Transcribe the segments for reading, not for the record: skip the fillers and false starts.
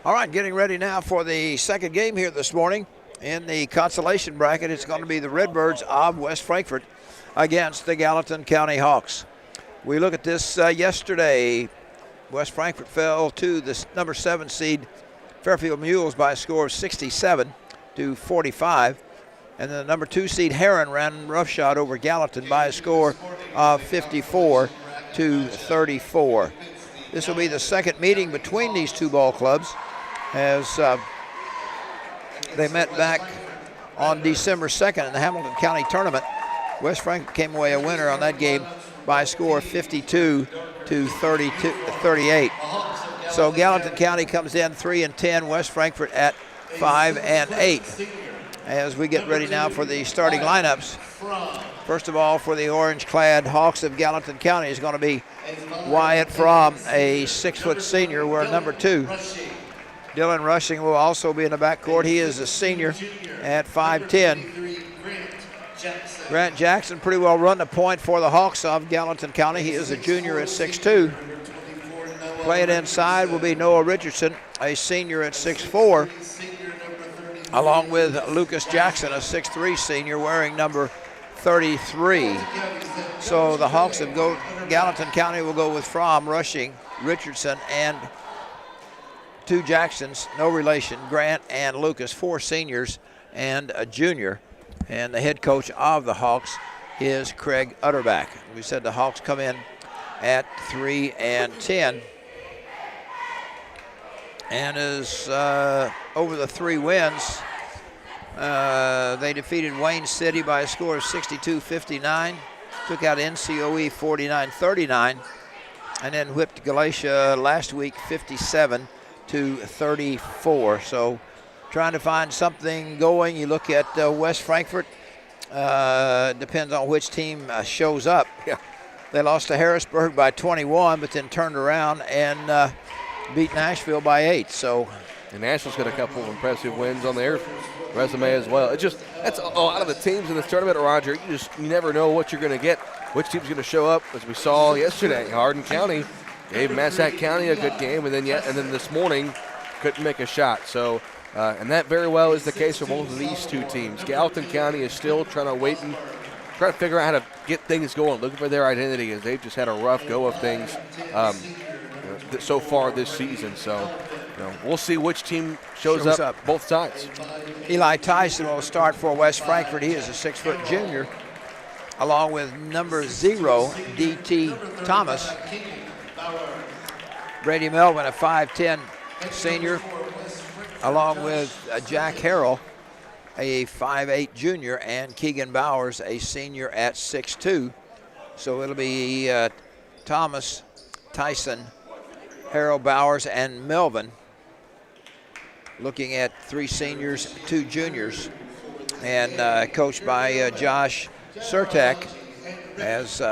All right, getting ready now for the second game here this morning. In the consolation bracket, it's going to be the Redbirds of West Frankfort against the Gallatin County Hawks. We look at this yesterday. West Frankfort fell to the number 7 seed Fairfield Mules by a score of 67-45. And then the number 2 seed Heron ran roughshod over Gallatin by a score of 54-34. This will be the second meeting between these two ball clubs, as they met back on December 2nd in the Hamilton County Tournament. West Frankfort came away a winner on that game by a score of 52-38. So Gallatin County comes in 3-10, West Frankfort at 5-8. As we get ready now for the starting lineups. First of all, for the orange-clad Hawks of Gallatin County is going to be Wyatt Fromm, a 6-foot senior, wearing number 2. Dylan Rushing will also be in the backcourt. He is a senior at 5'10". Grant Jackson pretty well run the point for the Hawks of Gallatin County. He is a junior at 6'2". Playing inside will be Noah Richardson, a senior at 6'4", along with Lucas Jackson, a 6'3" senior, wearing number 33. So the Hawks of Gallatin County will go with Fromm, Rushing, Richardson, and 2 Jacksons, no relation, Grant and Lucas, 4 seniors and a junior. And the head coach of the Hawks is Craig Utterback. We said the Hawks come in at 3-10. And is over the 3 wins. They defeated Wayne City by a score of 62-59, took out NCOE 49-39, and then whipped Galatia last week 57-34. So trying to find something going. You look at West Frankfort, depends on which team shows up. Yeah. They lost to Harrisburg by 21, but then turned around and beat Nashville by 8. So, and Nashville's got a couple of impressive wins on their resume as well. That's a lot of the teams in this tournament, Roger. You never know what you're going to get, which team's going to show up. As we saw yesterday, Hardin County gave Massac County a good game, and then this morning couldn't make a shot. So, and that very well is the case for both of these two teams. Gallatin County is still trying to wait and try to figure out how to get things going, looking for their identity, as they've just had a rough go of things so far this season. So we'll see which team shows up both sides. Eli Tyson will start for West Frankfort. He is a 6-foot junior, along with number 0, D.T. Thomas. Brady Melvin, a 5'10" senior, along with Jack Harrell, a 5'8" junior, and Keegan Bowers, a senior at 6'2". So it'll be Thomas, Tyson, Harold Bowers, and Melvin, looking at 3 seniors, 2 juniors, and coached by Josh Surtak. As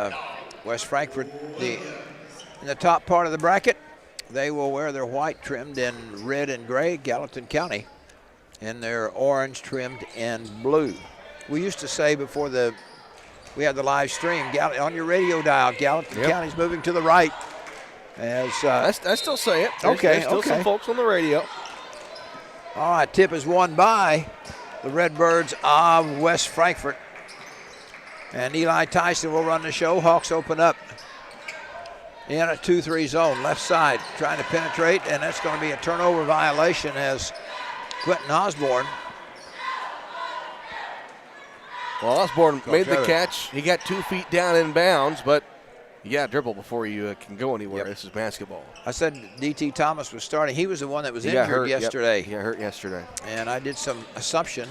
West Frankfort, in the top part of the bracket, they will wear their white trimmed in red and gray. Gallatin County in their orange trimmed in blue. We used to say before we had the live stream, on your radio dial, Gallatin County's moving to the right. As I still say it. There's still some folks on the radio. All right, tip is won by the Redbirds of West Frankfort. And Eli Tyson will run the show. Hawks open up in a 2-3 zone, left side, trying to penetrate, and that's going to be a turnover violation as Quentin Osborne. Well, Osborne made the catch. He got 2 feet down in bounds, but you got to dribble before you can go anywhere. This is basketball. I said D.T. Thomas was starting. He was the one that was injured yesterday. He got hurt yesterday. And I did some assumption.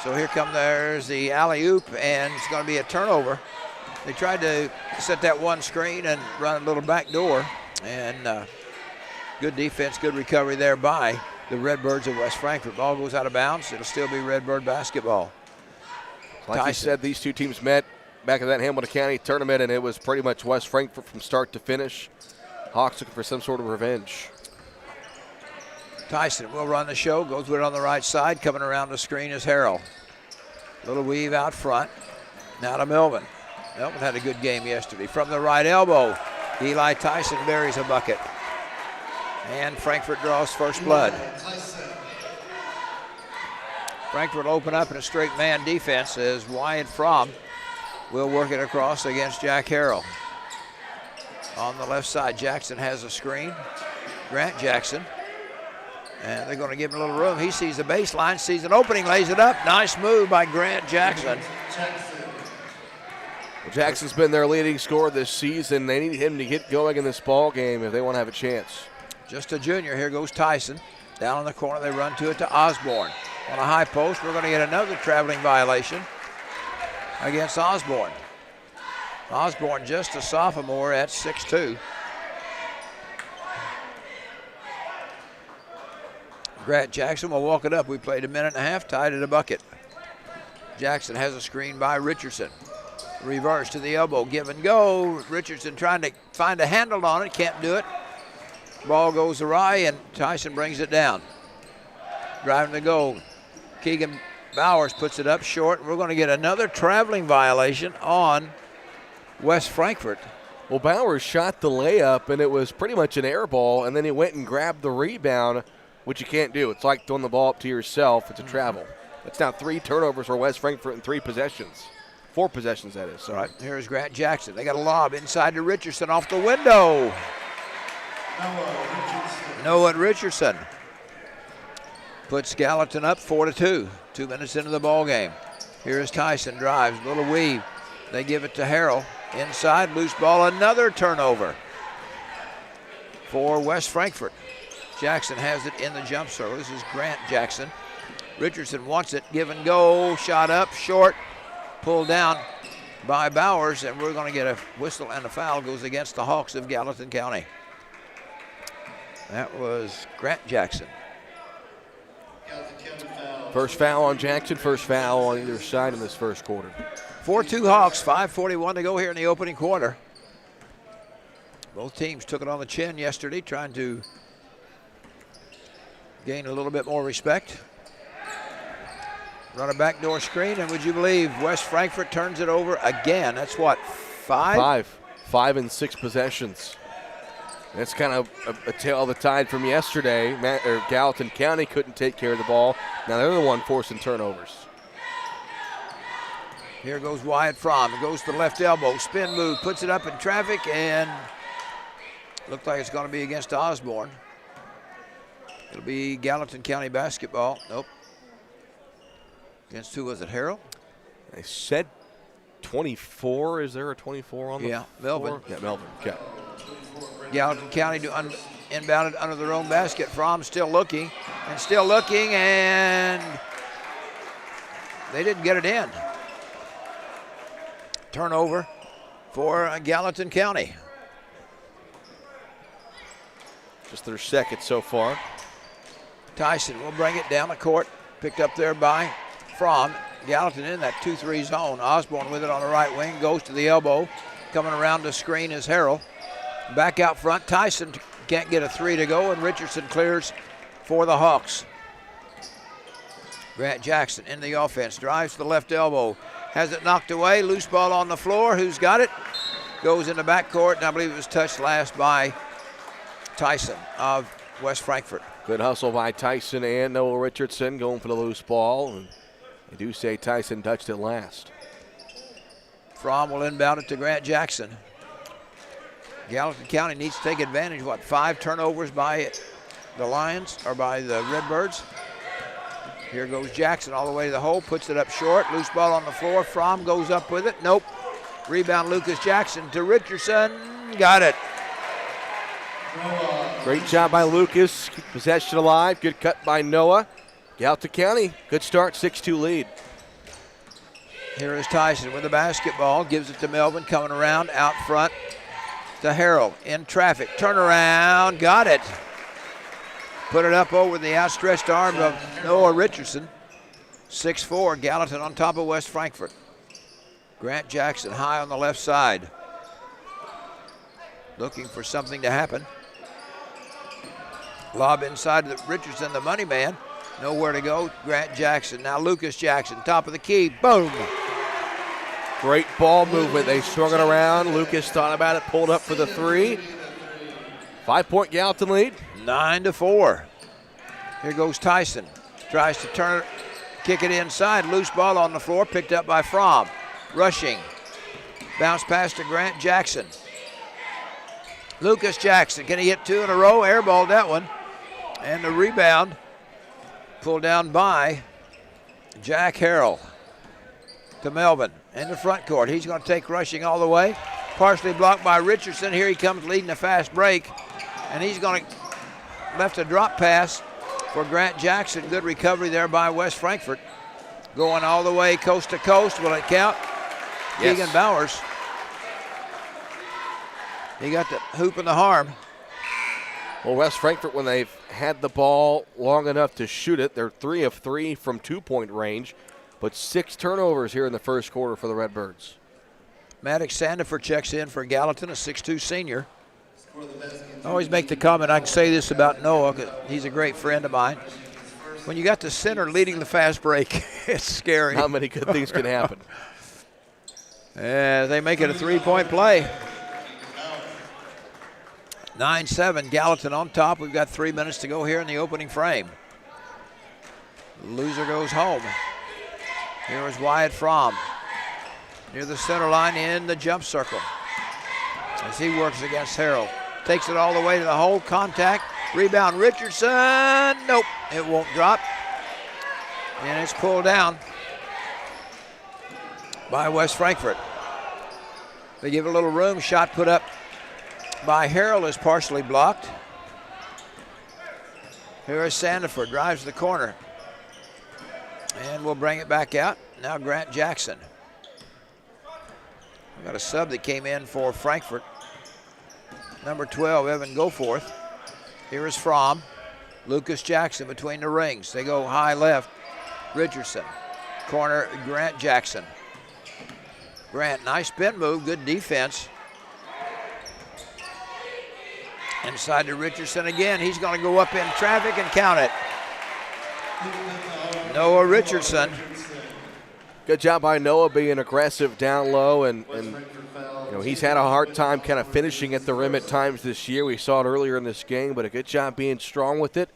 So here there's the alley-oop, and it's going to be a turnover. They tried to set that one screen and run a little back door, and good defense, good recovery there by the Redbirds of West Frankfort. Ball goes out of bounds. It'll still be Redbird basketball. Like you said, these two teams met back in that Hamilton County tournament, and it was pretty much West Frankfort from start to finish. Hawks looking for some sort of revenge. Tyson will run the show, goes with it on the right side. Coming around the screen is Harrell. Little weave out front. Now to Melvin. Melvin had a good game yesterday. From the right elbow, Eli Tyson buries a bucket. And Frankfort draws first blood. Frankfort will open up in a straight man defense as Wyatt Fromm will work it across against Jack Harrell. On the left side, Jackson has a screen. Grant Jackson. And they're going to give him a little room. He sees the baseline, sees an opening, lays it up. Nice move by Grant Jackson. Well, Jackson's been their leading scorer this season. They need him to get going in this ball game if they want to have a chance. Just a junior. Here goes Tyson. Down in the corner, they run to it to Osborne. On a high post, we're going to get another traveling violation against Osborne. Osborne just a sophomore at 6'2". Grant Jackson will walk it up. We played a minute and a half, tied at a bucket. Jackson has a screen by Richardson. Reverse to the elbow, give and go. Richardson trying to find a handle on it, can't do it. Ball goes awry and Tyson brings it down. Driving to goal. Keegan Bowers puts it up short. We're going to get another traveling violation on West Frankfort. Well, Bowers shot the layup and it was pretty much an air ball, and then he went and grabbed the rebound, which you can't do. It's like throwing the ball up to yourself. It's a travel. That's now 3 turnovers for West Frankfort in 3 possessions. 4 possessions, that is. All right, here's Grant Jackson. They got a lob inside to Richardson off the window. Noah Richardson puts Gallatin up 4-2. 2 minutes into the ball game. Here's Tyson, drives, little weave. They give it to Harrell. Inside, loose ball, another turnover for West Frankfort. Jackson has it in the jump circle. This is Grant Jackson. Richardson wants it, give and go, shot up, short, pulled down by Bowers, and we're going to get a whistle and a foul. Goes against the Hawks of Gallatin County. That was Grant Jackson. First foul on Jackson, first foul on either side in this first quarter. 4-2 Hawks, 5:41 to go here in the opening quarter. Both teams took it on the chin yesterday, trying to gain a little bit more respect. Run a backdoor screen, and would you believe West Frankfort turns it over again? That's what, 5? 5 and 6 possessions. That's kind of a tail of the tide from yesterday. Gallatin County couldn't take care of the ball. Now they're the one forcing turnovers. Here goes Wyatt Fromm. It goes to the left elbow. Spin move, puts it up in traffic, and looked like it's going to be against Osborne. It'll be Gallatin County basketball. Nope. Against who was it, Harrell? They said 24. Is there a 24 on the floor? Melvin. Yeah, Melvin. Okay. Gallatin County inbounded under their own basket. Fromm still looking, and they didn't get it in. Turnover for Gallatin County. Just their second so far. Tyson will bring it down the court. Picked up there by Fromm. Gallatin in that 2-3 zone. Osborne with it on the right wing. Goes to the elbow. Coming around the screen is Harrell. Back out front. Tyson can't get a 3 to go, and Richardson clears for the Hawks. Grant Jackson in the offense. Drives to the left elbow. Has it knocked away. Loose ball on the floor. Who's got it? Goes in the backcourt, and I believe it was touched last by Tyson of West Frankfort. Good hustle by Tyson and Noah Richardson going for the loose ball. And they do say Tyson touched it last. Fromm will inbound it to Grant Jackson. Gallatin County needs to take advantage. 5 turnovers by the Lions, or by the Redbirds. Here goes Jackson all the way to the hole, puts it up short. Loose ball on the floor. Fromm goes up with it. Nope. Rebound Lucas Jackson to Richardson. Got it. Great job by Lucas. Keep possession alive. Good cut by Noah. Gallatin County, good start, 6-2 lead. Here is Tyson with the basketball. Gives it to Melvin, coming around out front to Harrell. In traffic. Turnaround. Got it. Put it up over the outstretched arm of Noah Richardson. 6-4, Gallatin on top of West Frankfort. Grant Jackson high on the left side. Looking for something to happen. Lob inside to Richardson, the money man. Nowhere to go. Grant Jackson. Now Lucas Jackson, top of the key. Boom. Great ball movement. They swung it around. Lucas thought about it, pulled up for the 3. 5-point Gallatin lead. 9-4. Here goes Tyson. Tries to turn it, kick it inside. Loose ball on the floor, picked up by Fromm. Rushing. Bounce pass to Grant Jackson. Lucas Jackson, can he hit 2 in a row? Airballed that one. And the rebound pulled down by Jack Harrell to Melvin in the front court. He's going to take rushing all the way. Partially blocked by Richardson. Here he comes leading a fast break. And he's going to left a drop pass for Grant Jackson. Good recovery there by West Frankfort. Going all the way coast to coast. Will it count? Yes. Keegan Bowers. He got the hoop and the harm. Well, West Frankfort, when they've had the ball long enough to shoot it, they're 3 of 3 from 2-point range, but 6 turnovers here in the first quarter for the Redbirds. Maddox Sandiford checks in for Gallatin, a 6'2 senior. I always make the comment, I can say this about Noah, because he's a great friend of mine. When you got the center leading the fast break, it's scary. How many good things can happen? They make it a 3-point play. 9-7, Gallatin on top. We've got 3 minutes to go here in the opening frame. Loser goes home. Here is Wyatt Fromm near the center line in the jump circle as he works against Harrell. Takes it all the way to the hole, contact, rebound Richardson. Nope, it won't drop. And it's pulled down by West Frankfort. They give it a little room, shot put up by Harrell is partially blocked. Here is Sandiford, drives to the corner. And we'll bring it back out. Now Grant Jackson. We've got a sub that came in for Frankfort. Number 12, Evan Goforth. Here is Fromm. Lucas Jackson between the rings. They go high left. Richardson. Corner, Grant Jackson. Grant, nice spin move, good defense. Inside to Richardson again. He's going to go up in traffic and count it. Noah Richardson. Good job by Noah being aggressive down low, and he's had a hard time kind of finishing at the rim at times this year. We saw it earlier in this game, but a good job being strong with it,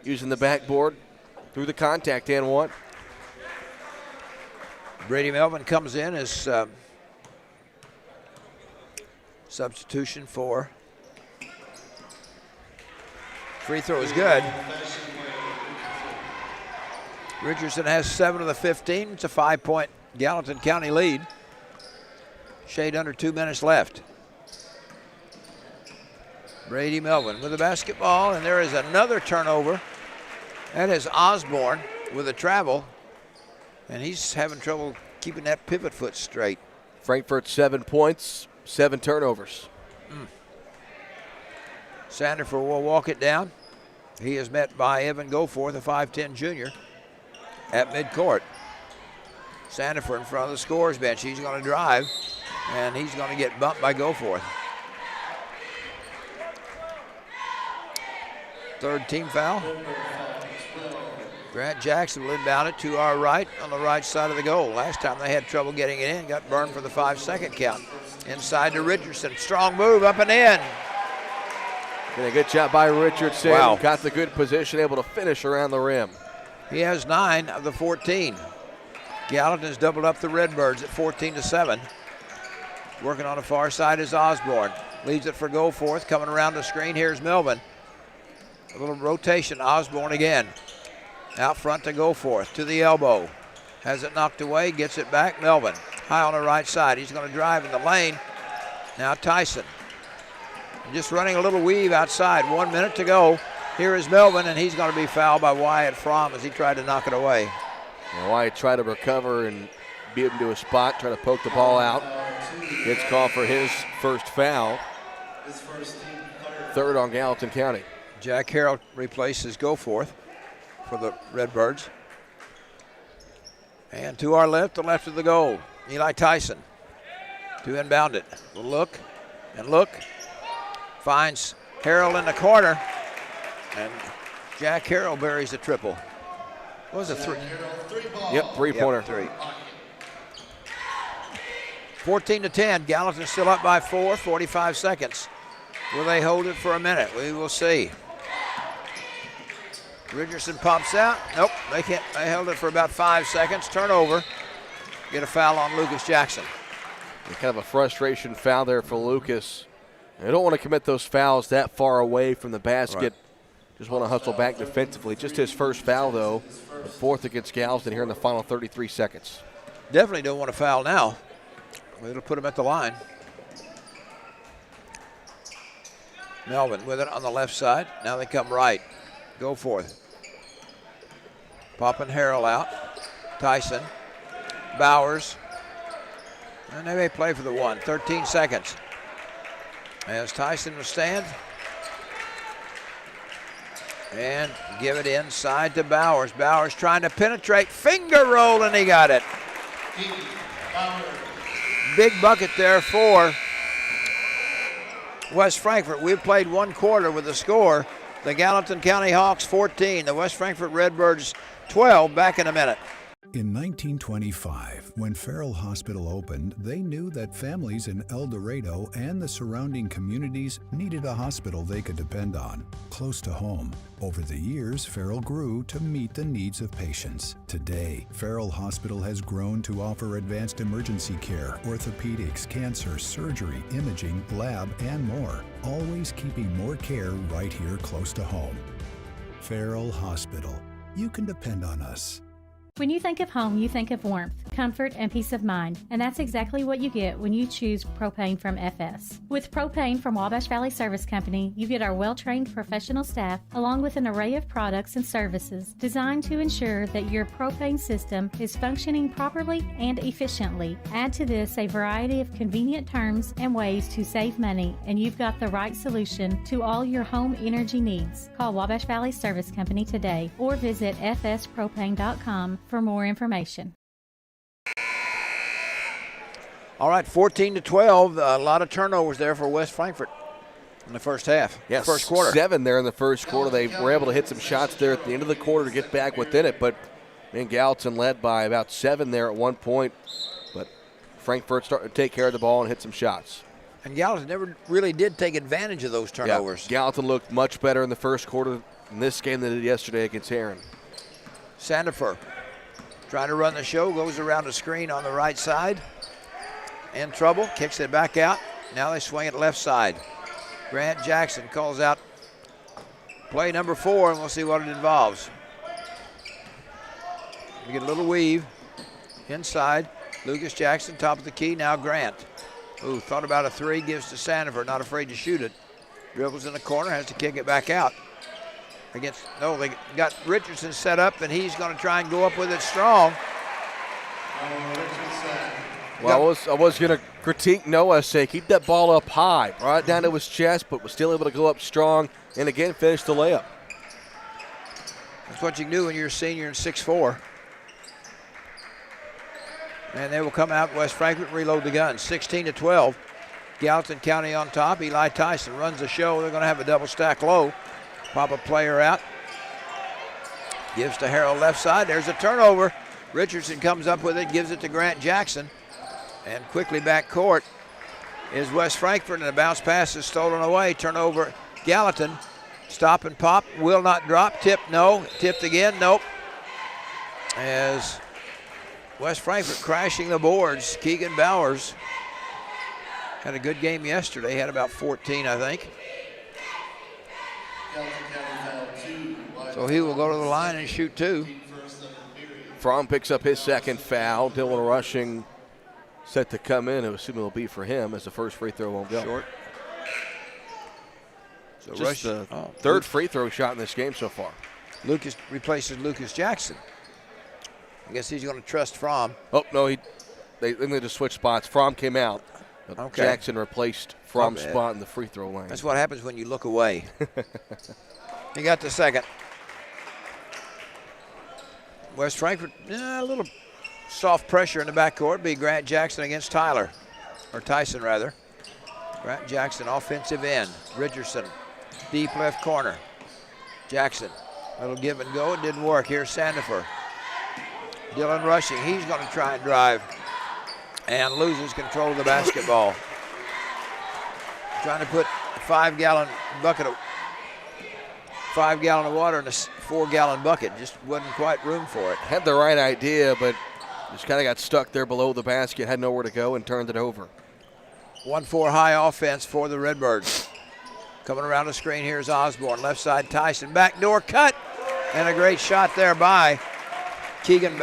using the backboard through the contact and one. Brady Melvin comes in as substitution for. Free throw is good. Richardson has 7 of the 15. It's a 5-point Gallatin County lead. Shade under 2 minutes left. Brady Melvin with the basketball, and there is another turnover. That is Osborne with a travel, and he's having trouble keeping that pivot foot straight. Frankfurt 7 points, 7 turnovers. Sandiford will walk it down. He is met by Evan Goforth, a 5'10 junior, at midcourt. Sandiford in front of the scorer's bench. He's going to drive, and he's going to get bumped by Goforth. Third team foul. Grant Jackson will inbound it to our right on the right side of the goal. Last time they had trouble getting it in, got burned for the 5-second count. Inside to Richardson. Strong move up and in. And a good job by Richardson. Wow. Got the good position, able to finish around the rim. He has 9 of the 14. Gallatin has doubled up the Redbirds at 14-7. Working on the far side is Osborne. Leaves it for Goforth. Coming around the screen, here's Melvin. A little rotation, Osborne again. Out front to Goforth, to the elbow. Has it knocked away, gets it back, Melvin. High on the right side, he's going to drive in the lane. Now Tyson. Just running a little weave outside, 1 minute to go. Here is Melvin, and he's going to be fouled by Wyatt Fromm as he tried to knock it away. And Wyatt tried to recover and beat him to a spot, try to poke the ball out. Gets called for his first foul. Third on Gallatin County. Jack Harrell replaces Goforth for the Redbirds. And to our left, the left of the goal, Eli Tyson to inbound it. We'll look and look. Finds Harrell in the corner, and Jack Harrell buries a triple. What was it, 3? Yep, three-pointer. Yep, 3. 14-10, Gallatin still up by 4, 45 seconds. Will they hold it for a minute? We will see. Richardson pops out. Nope, they can't. They held it for about 5 seconds. Turnover. Get a foul on Lucas Jackson. And kind of a frustration foul there for Lucas. They don't want to commit those fouls that far away from the basket. Right. Just want to hustle back defensively. Just his first foul, though, the fourth against Gallatin here in the final 33 seconds. Definitely don't want to foul now. It'll put him at the line. Melvin with it on the left side. Now they come right. Go for it. Popping Harrell out. Tyson. Bowers. And they may play for the one. 13 seconds. As Tyson will stand. And give it inside to Bowers. Bowers trying to penetrate. Finger roll, and he got it. Big bucket there for West Frankfort. We've played one quarter with the score. The Gallatin County Hawks 14. The West Frankfort Redbirds 12. Back in a minute. In 1925, when Farrell Hospital opened, they knew that families in Eldorado and the surrounding communities needed a hospital they could depend on, close to home. Over the years, Farrell grew to meet the needs of patients. Today, Farrell Hospital has grown to offer advanced emergency care, orthopedics, cancer, surgery, imaging, lab, and more, always keeping more care right here close to home. Farrell Hospital. You can depend on us. When you think of home, you think of warmth, comfort, and peace of mind, and that's exactly what you get when you choose propane from FS. With propane from Wabash Valley Service Company, you get our well-trained professional staff along with an array of products and services designed to ensure that your propane system is functioning properly and efficiently. Add to this a variety of convenient terms and ways to save money, and you've got the right solution to all your home energy needs. Call Wabash Valley Service Company today or visit fspropane.com for more information. All right, 14-12. A lot of turnovers there for West Frankfort in the first half. Yes, first quarter. 7 there in the first quarter. They were able to hit some shots there at the end of the quarter to get back within it, but Gallatin led by about 7 there at one point. But Frankfort starting to take care of the ball and hit some shots. And Gallatin never really did take advantage of those turnovers. Yeah, Gallatin looked much better in the first quarter in this game than they did yesterday against Heron. Sandifer trying to run the show, goes around the screen on the right side. In trouble, kicks it back out. Now they swing it left side. Grant Jackson calls out play number 4, and we'll see what it involves. We get a little weave inside. Lucas Jackson, top of the key, now Grant. Ooh, thought about a 3, gives to Sandifer, not afraid to shoot it. Dribbles in the corner, has to kick it back out. They got Richardson set up, and he's going to try and go up with it strong. Well, I was going to critique Noah, say keep that ball up high, right down to his chest, but was still able to go up strong and again finish the layup. That's what you can do when you're a senior in 6'4". And they will come out West Frankfort, reload the gun. 16-12. Gallatin County on top. Eli Tyson runs the show. They're going to have a double stack low. Pop a player out. Gives to Harrell left side. There's a turnover. Richardson comes up with it, gives it to Grant Jackson. And quickly back court is West Frankfort, and a bounce pass is stolen away. Turnover Gallatin. Stop and pop. Will not drop. Tip, no. Tipped again, nope. As West Frankfort crashing the boards. Keegan Bowers had a good game yesterday. Had about 14, I think. So he will go to the line and shoot 2. Fromm picks up his second foul. Dylan Rushing set to come in. I assume it'll be for him as the first free throw won't go. Short. So just the third free throw shot in this game so far. Lucas replaces Lucas Jackson. I guess he's going to trust Fromm. Oh, no, they just switched spots. Fromm came out. Okay. Jackson replaced Fromm's spot in the free throw line. That's what happens when you look away. He got the second. West Frankfort, a little soft pressure in the backcourt. Be Grant Jackson against Tyler, or Tyson rather. Grant Jackson, offensive end. Richardson, deep left corner. Jackson, little give and go. It didn't work. Here's Sandifer. Dylan Rushing, he's going to try and drive and loses control of the basketball. Trying to put 5-gallon bucket of 5-gallon of water in a 4-gallon bucket. Just wasn't quite room for it. Had the right idea, but just kind of got stuck there below the basket, had nowhere to go, and turned it over. 1-4 high offense for the Redbirds. Coming around the screen, here's Osborne. Left side, Tyson. Backdoor cut. And a great shot there by Keegan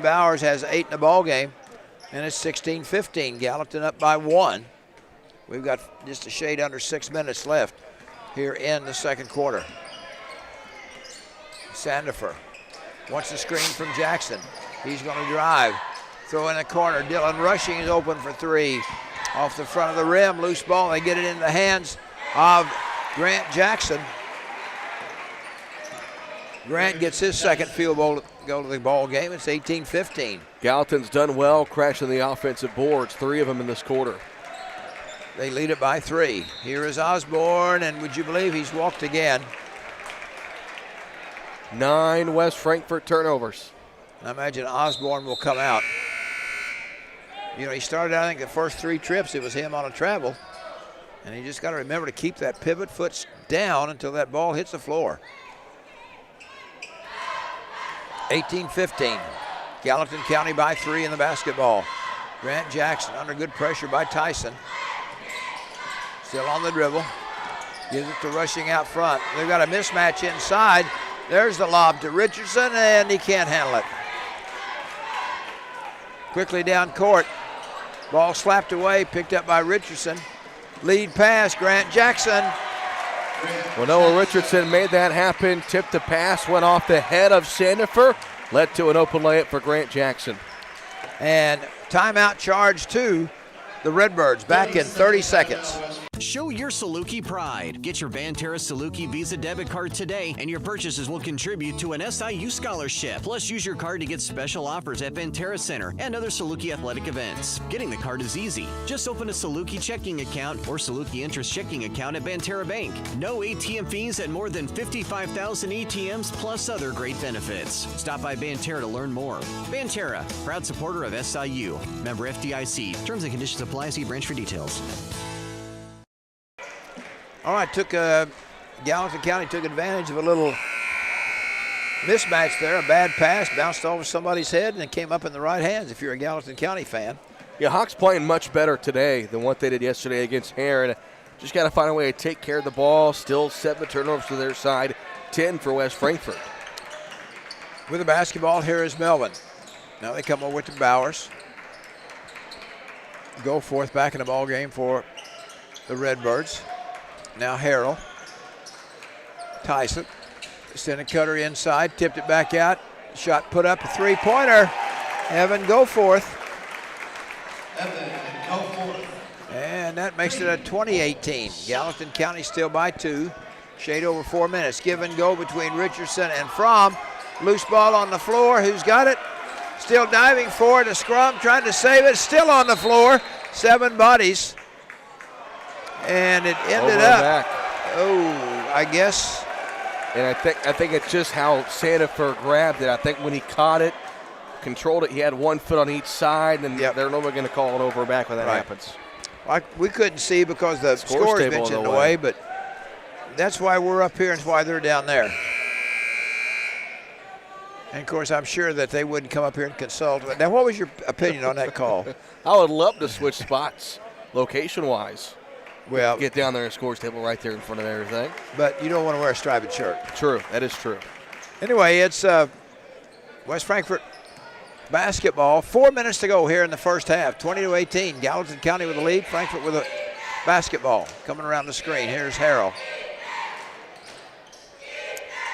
Bowers. Has 8 in the ball game. And it's 16-15. Gallatin up by 1. We've got just a shade under 6 minutes left here in the second quarter. Sandifer wants the screen from Jackson. He's going to drive. Throw in the corner. Dylan Rushing is open for 3. Off the front of the rim. Loose ball. They get it in the hands of Grant Jackson. Grant gets his second field goal to the ball game. It's 18-15. Gallatin's done well crashing the offensive boards, 3 of them in this quarter. They lead it by 3. Here is Osborne, and would you believe he's walked again? 9 West Frankfort turnovers. I imagine Osborne will come out. You know, he started, I think, the first 3 trips, it was him on a travel. And you just got to remember to keep that pivot foot down until that ball hits the floor. 18-15. Gallatin County by 3 in the basketball. Grant Jackson under good pressure by Tyson. Still on the dribble. Gives it to Rushing out front. They've got a mismatch inside. There's the lob to Richardson, and he can't handle it. Quickly down court. Ball slapped away, picked up by Richardson. Lead pass, Grant Jackson. Well, Noah Richardson made that happen. Tipped the pass, went off the head of Sandifer. Led to an open layup for Grant Jackson. And timeout charge to the Redbirds. Back in 30 seconds. Show your Saluki pride. Get your Banterra Saluki Visa debit card today, and your purchases will contribute to an SIU scholarship. Plus, use your card to get special offers at Banterra Center and other Saluki athletic events. Getting the card is easy. Just open a Saluki checking account or Saluki interest checking account at Banterra Bank. No ATM fees at more than 55,000 ATMs, plus other great benefits. Stop by Banterra to learn more. Banterra, proud supporter of SIU. Member FDIC. Terms and conditions apply. See branch for details. All right, Gallatin County took advantage of a little mismatch there. A bad pass bounced over somebody's head and it came up in the right hands if you're a Gallatin County fan. Yeah, Hawks playing much better today than what they did yesterday against Heron. Just got to find a way to take care of the ball. Still 7 turnovers to their side, 10 for West Frankfort. With the basketball, here is Melvin. Now they come over to Bowers. Goforth back in the ball game for the Redbirds. Now Harrell. Tyson. Sent a cutter inside, tipped it back out. Shot put up, a 3-pointer. Evan Goforth. And that makes it a 20-18. Gallatin County still by 2. Shade over 4 minutes. Give and go between Richardson and Fromm. Loose ball on the floor. Who's got it? Still diving for it. A scrum trying to save it. Still on the floor. 7 bodies. And it ended up. Oh, I guess. And I think it's just how Sandifer grabbed it. I think when he caught it, controlled it, he had 1 foot on each side, and they're normally going to call it over back when that happens. We couldn't see because the score is mentioned in the way, but that's why we're up here and that's why they're down there. And, of course, I'm sure that they wouldn't come up here and consult. Now, what was your opinion on that call? I would love to switch spots location-wise. Well, get down there and scores table right there in front of everything. But you don't want to wear a striped shirt. True, that is true. Anyway, it's West Frankfort basketball. 4 minutes to go here in the first half. 20-18. Gallatin County with the lead. Frankfort with a basketball. Coming around the screen. Here's Harrell.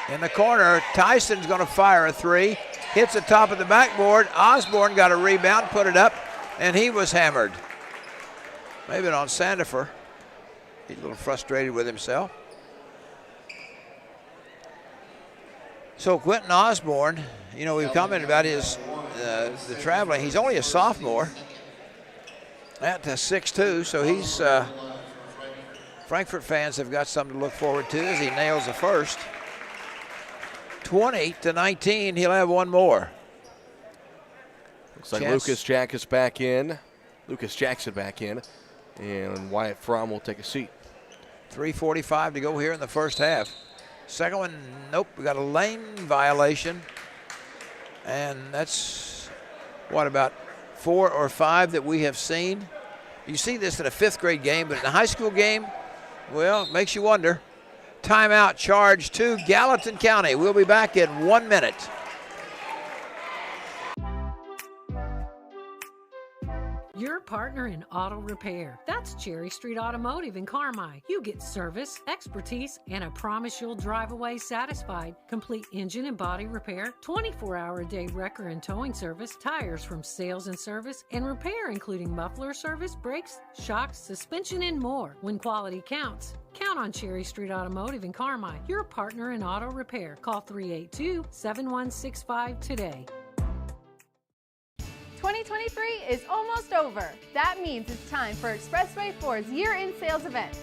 In the corner, Tyson's going to fire a 3. Hits the top of the backboard. Osborne got a rebound, put it up, and he was hammered. Maybe on Sandifer. He's a little frustrated with himself. So Quentin Osborne, you know, we've commented about his the traveling. He's only a sophomore at 6'2", so he's Frankfort fans have got something to look forward to as he nails the first. 20-19, he'll have 1 more. Looks like Lucas Jackson back in. And Wyatt Fromm will take a seat. 3:45 to go here in the first half. Second one, nope, we got a lane violation. And that's, what, about 4 or 5 that we have seen. You see this in a 5th grade game, but in a high school game, well, it makes you wonder. Timeout charge to Gallatin County. We'll be back in 1 minute. Your partner in auto repair. That's Cherry Street Automotive in Carmi. You get service, expertise, and a promise you'll drive away satisfied. Complete engine and body repair, 24-hour-a-day wrecker and towing service, tires from sales and service, and repair including muffler service, brakes, shocks, suspension, and more. When quality counts, count on Cherry Street Automotive in Carmi. Your partner in auto repair. Call 382-7165 today. 2023 is almost over. That means it's time for Expressway Ford's year-end sales event.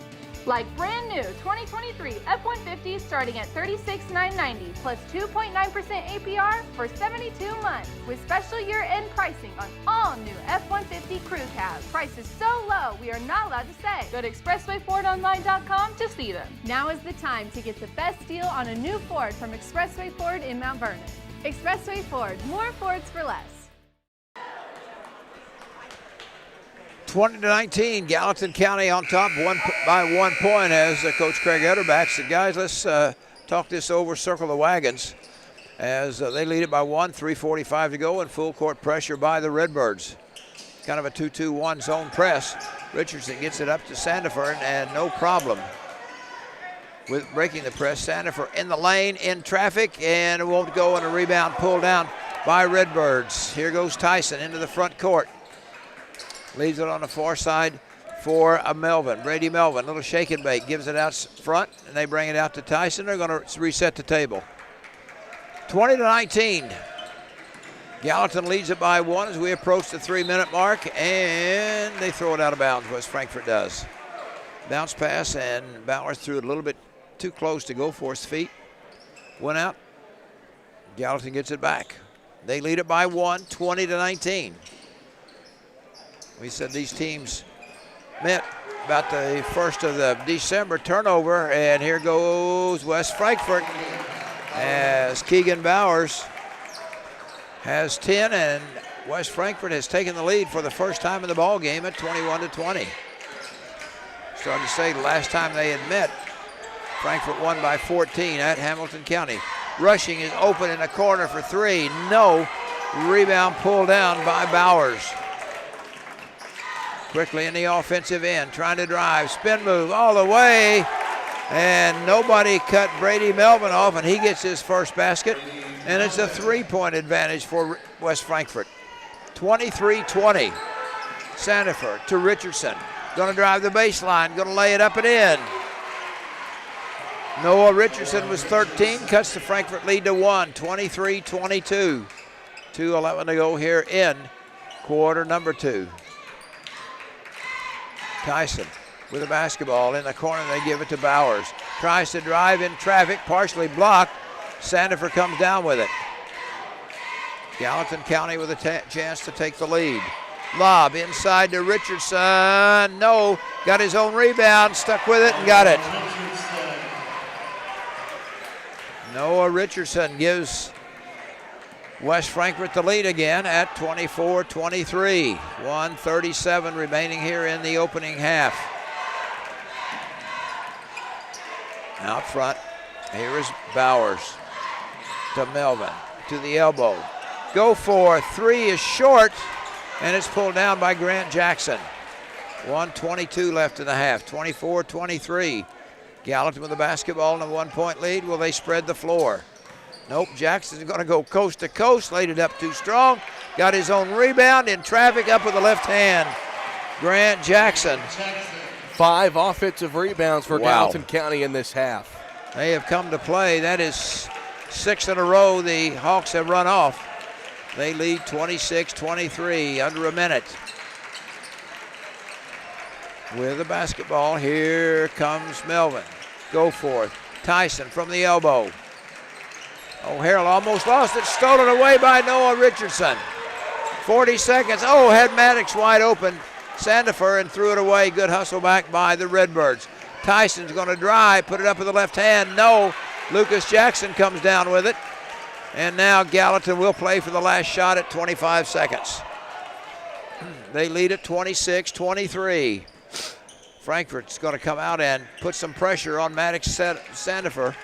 Like brand new 2023 F-150 starting at $36,990 plus 2.9% APR for 72 months with special year-end pricing on all new F-150 crew cabs. Prices so low we are not allowed to say. Go to expresswayfordonline.com to see them. Now is the time to get the best deal on a new Ford from Expressway Ford in Mount Vernon. Expressway Ford, more Fords for less. 20-19, Gallatin County on top by 1 point as Coach Craig Etterback said, guys, let's talk this over, circle the wagons as they lead it by 1, 3:45 to go, and full court pressure by the Redbirds. Kind of a 2-2-1 zone press. Richardson gets it up to Sandiford, and no problem with breaking the press. Sandiford in the lane, in traffic, and it won't go, and a rebound pulled down by Redbirds. Here goes Tyson into the front court. Leaves it on the far side for Melvin. Brady Melvin, little shake and bake, gives it out front, and they bring it out to Tyson. They're going to reset the table. 20-19. Gallatin leads it by 1 as we approach the 3-minute mark, and they throw it out of bounds. West Frankfort does. Bounce pass, and Bowers threw it a little bit too close to go for his feet. Went out. Gallatin gets it back. They lead it by 1, 20-19. We said these teams met about the 1st of the December turnover, and here goes West Frankfort as Keegan Bowers has 10, and West Frankfort has taken the lead for the first time in the ball game at 21-20. Starting to say the last time they had met, Frankfort won by 14 at Hamilton County. Rushing is open in the corner for 3. No. Rebound pulled down by Bowers. Quickly in the offensive end, trying to drive, spin move all the way, and nobody cut Brady Melvin off, and he gets his first basket, and it's a 3-point advantage for West Frankfort. 23-20. Sandiford to Richardson. Going to drive the baseline, going to lay it up and in. Noah Richardson was 13, cuts the Frankfort lead to 1, 23-22. 2:11 to go here in quarter number 2. Tyson with a basketball in the corner. They give it to Bowers. Tries to drive in traffic, partially blocked. Sandiford comes down with it. Gallatin County with a chance to take the lead. Lob inside to Richardson. No, got his own rebound, stuck with it and got it. Noah Richardson gives West Frankfort the lead again at 24-23. 1:37 remaining here in the opening half. Out front, here is Bowers to Melvin, to the elbow. Go for 3 is short, and it's pulled down by Grant Jackson. 1:22 left in the half, 24-23. Gallatin with the basketball and a 1-point lead. Will they spread the floor? Nope, Jackson's going to go coast to coast, laid it up too strong, got his own rebound in traffic up with the left hand. Grant Jackson. 5 offensive rebounds for Gallatin County in this half. They have come to play. That is 6 in a row the Hawks have run off. They lead 26-23, under a minute. With the basketball, here comes Melvin. Go for it. Tyson from the elbow. Oh, Harrell almost lost it. Stolen away by Noah Richardson. 40 seconds. Oh, had Maddox wide open. Sandifer and threw it away. Good hustle back by the Redbirds. Tyson's going to drive, put it up with the left hand. No. Lucas Jackson comes down with it. And now Gallatin will play for the last shot at 25 seconds. They lead at 26-23. Frankfort's going to come out and put some pressure on Maddox Sandifer.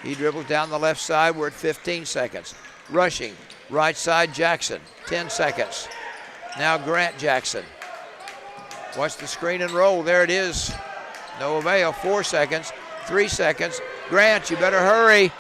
He dribbles down the left side. We're at 15 seconds. Rushing, right side Jackson, 10 seconds. Now Grant Jackson. Watch the screen and roll. There it is. No avail. 4 seconds, 3 seconds. Grant, you better hurry.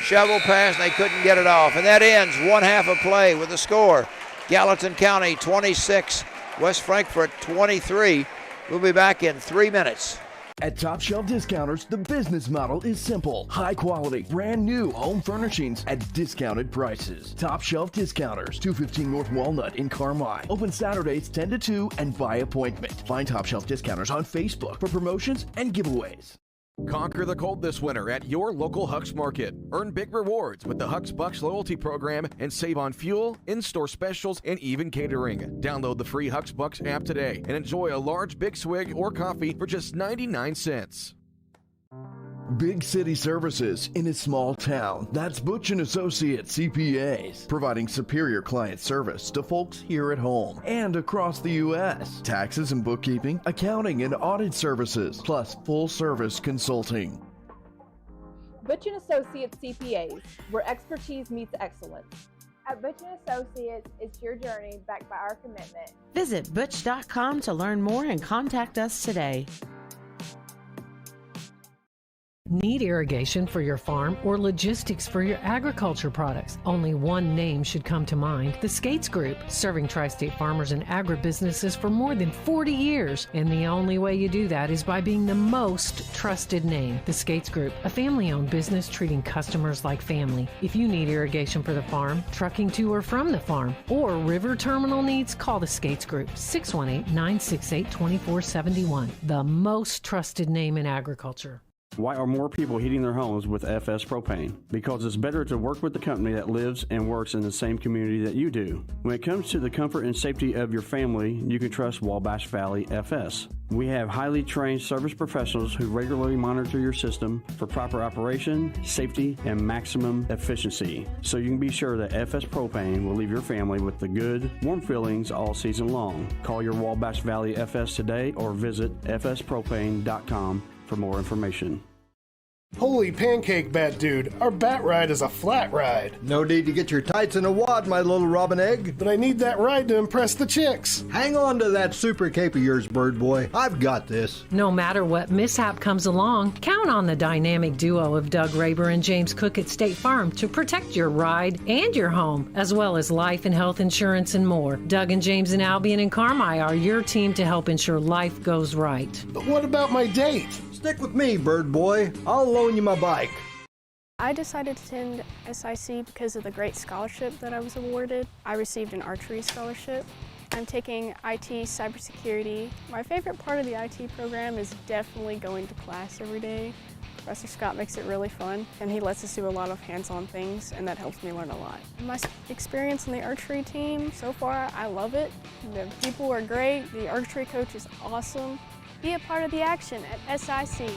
Shovel pass, and they couldn't get it off. And that ends one half of play with the score. Gallatin County 26, West Frankfort 23. We'll be back in 3 minutes. At Top Shelf Discounters, the business model is simple. High quality, brand new home furnishings at discounted prices. Top Shelf Discounters, 215 North Walnut in Carmi. Open Saturdays 10 to 2 and by appointment. Find Top Shelf Discounters on Facebook for promotions and giveaways. Conquer the cold this winter at your local Huck's Market. Earn big rewards with the Huck's Bucks loyalty program and save on fuel, in-store specials, and even catering. Download the free Huck's Bucks app today and enjoy a large Big Swig or coffee for just 99 cents. Big city services in a small town. That's Butch & Associates CPAs, providing superior client service to folks here at home and across the U.S. Taxes and bookkeeping, accounting and audit services, plus full-service consulting. Butch & Associates CPAs, where expertise meets excellence. At Butch & Associates, it's your journey backed by our commitment. Visit butch.com to learn more and contact us today. Need irrigation for your farm or logistics for your agriculture products? Only one name should come to mind, the Skates Group, serving tri-state farmers and agribusinesses for more than 40 years. And the only way you do that is by being the most trusted name. The Skates Group, a family-owned business treating customers like family. If you need irrigation for the farm, trucking to or from the farm, or river terminal needs, call the Skates Group, 618-968-2471. The most trusted name in agriculture. Why are more people heating their homes with FS Propane? Because it's better to work with the company that lives and works in the same community that you do. When it comes to the comfort and safety of your family, you can trust Wabash Valley FS. We have highly trained service professionals who regularly monitor your system for proper operation, safety, and maximum efficiency. So you can be sure that FS Propane will leave your family with the good, warm feelings all season long. Call your Wabash Valley FS today or visit fspropane.com for more information. Holy pancake bat dude, our bat ride is a flat ride. No need to get your tights in a wad, my little robin egg. But I need that ride to impress the chicks. Hang on to that super cape of yours, bird boy. I've got this. No matter what mishap comes along, count on the dynamic duo of Doug Raber and James Cook at State Farm to protect your ride and your home, as well as life and health insurance and more. Doug and James in Albion and Carmi are your team to help ensure life goes right. But what about my date? Stick with me, bird boy. I'll loan you my bike. I decided to attend SIC because of the great scholarship that I was awarded. I received an archery scholarship. I'm taking IT cybersecurity. My favorite part of the IT program is definitely going to class every day. Professor Scott makes it really fun, and he lets us do a lot of hands-on things, and that helps me learn a lot. My experience on the archery team, so far, I love it. The people are great. The archery coach is awesome. Be a part of the action at SIC.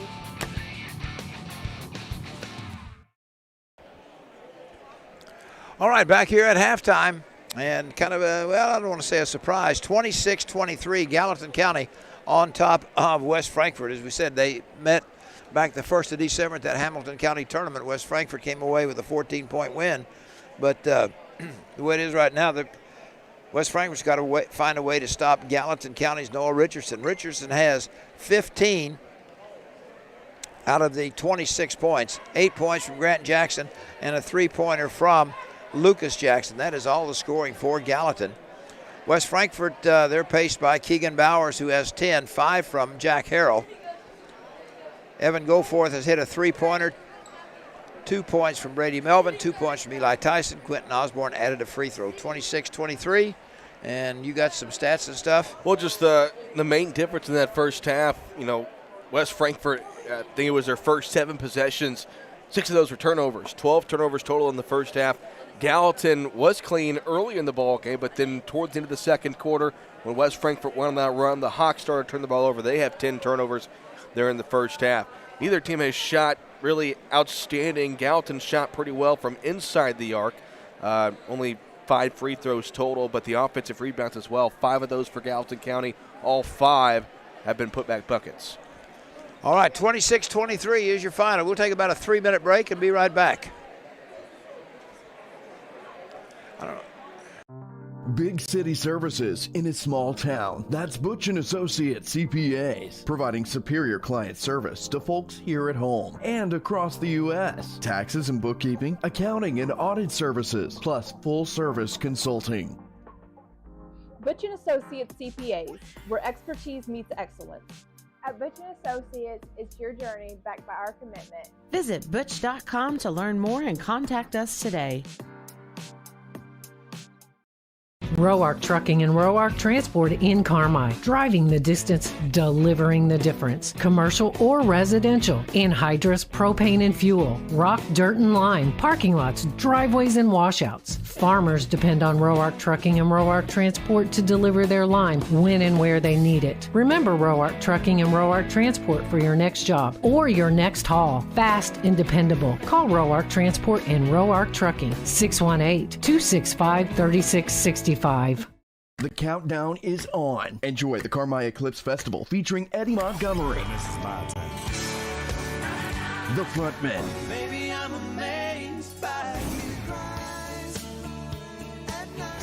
All right, back here at halftime, and kind of a, well, I don't want to say a surprise, 26-23, Gallatin County on top of West Frankfort. As we said, they met back the 1st of December at that Hamilton County tournament. West Frankfort came away with a 14-point win, but the way it is right now, West Frankfort's got to find a way to stop Gallatin County's Noah Richardson. Richardson has 15 out of the 26 points, 8 points from Grant Jackson and a 3-pointer from Lucas Jackson. That is all the scoring for Gallatin. West Frankfort, they're paced by Keegan Bowers, who has 10, 5 from Jack Harrell. Evan Goforth has hit a 3-pointer, 2 points from Brady Melvin, 2 points from Eli Tyson. Quentin Osborne added a free throw. 26-23, and you got some stats and stuff? Well, just the main difference in that first half, West Frankfort, I think it was their first 7 possessions. 6 of those were turnovers, 12 turnovers total in the first half. Gallatin was clean early in the ball game, but then towards the end of the second quarter, when West Frankfort went on that run, the Hawks started to turn the ball over. They have 10 turnovers there in the first half. Neither team has shot really outstanding. Gallatin shot pretty well from inside the arc. Only 5 free throws total, but the offensive rebounds as well. 5 of those for Gallatin County. All 5 have been put-back buckets. All right, 26-23 is your final. We'll take about a 3-minute break and be right back. Big city services in a small town. That's Butch & Associates CPAs, providing superior client service to folks here at home and across the U.S. Taxes and bookkeeping, accounting and audit services, plus full-service consulting. Butch & Associates CPAs, where expertise meets excellence. At Butch & Associates, it's your journey backed by our commitment. Visit butch.com to learn more and contact us today. Roark Trucking and Roark Transport in Carmi. Driving the distance, delivering the difference. Commercial or residential. Anhydrous propane and fuel. Rock, dirt, and lime. Parking lots, driveways, and washouts. Farmers depend on Roark Trucking and Roark Transport to deliver their lime when and where they need it. Remember Roark Trucking and Roark Transport for your next job or your next haul. Fast and dependable. Call Roark Transport and Roark Trucking. 618-265-3665. The countdown is on. Enjoy the Carmi Eclipse Festival featuring Eddie Montgomery, The Frontmen, Baby, I'm amazed by you.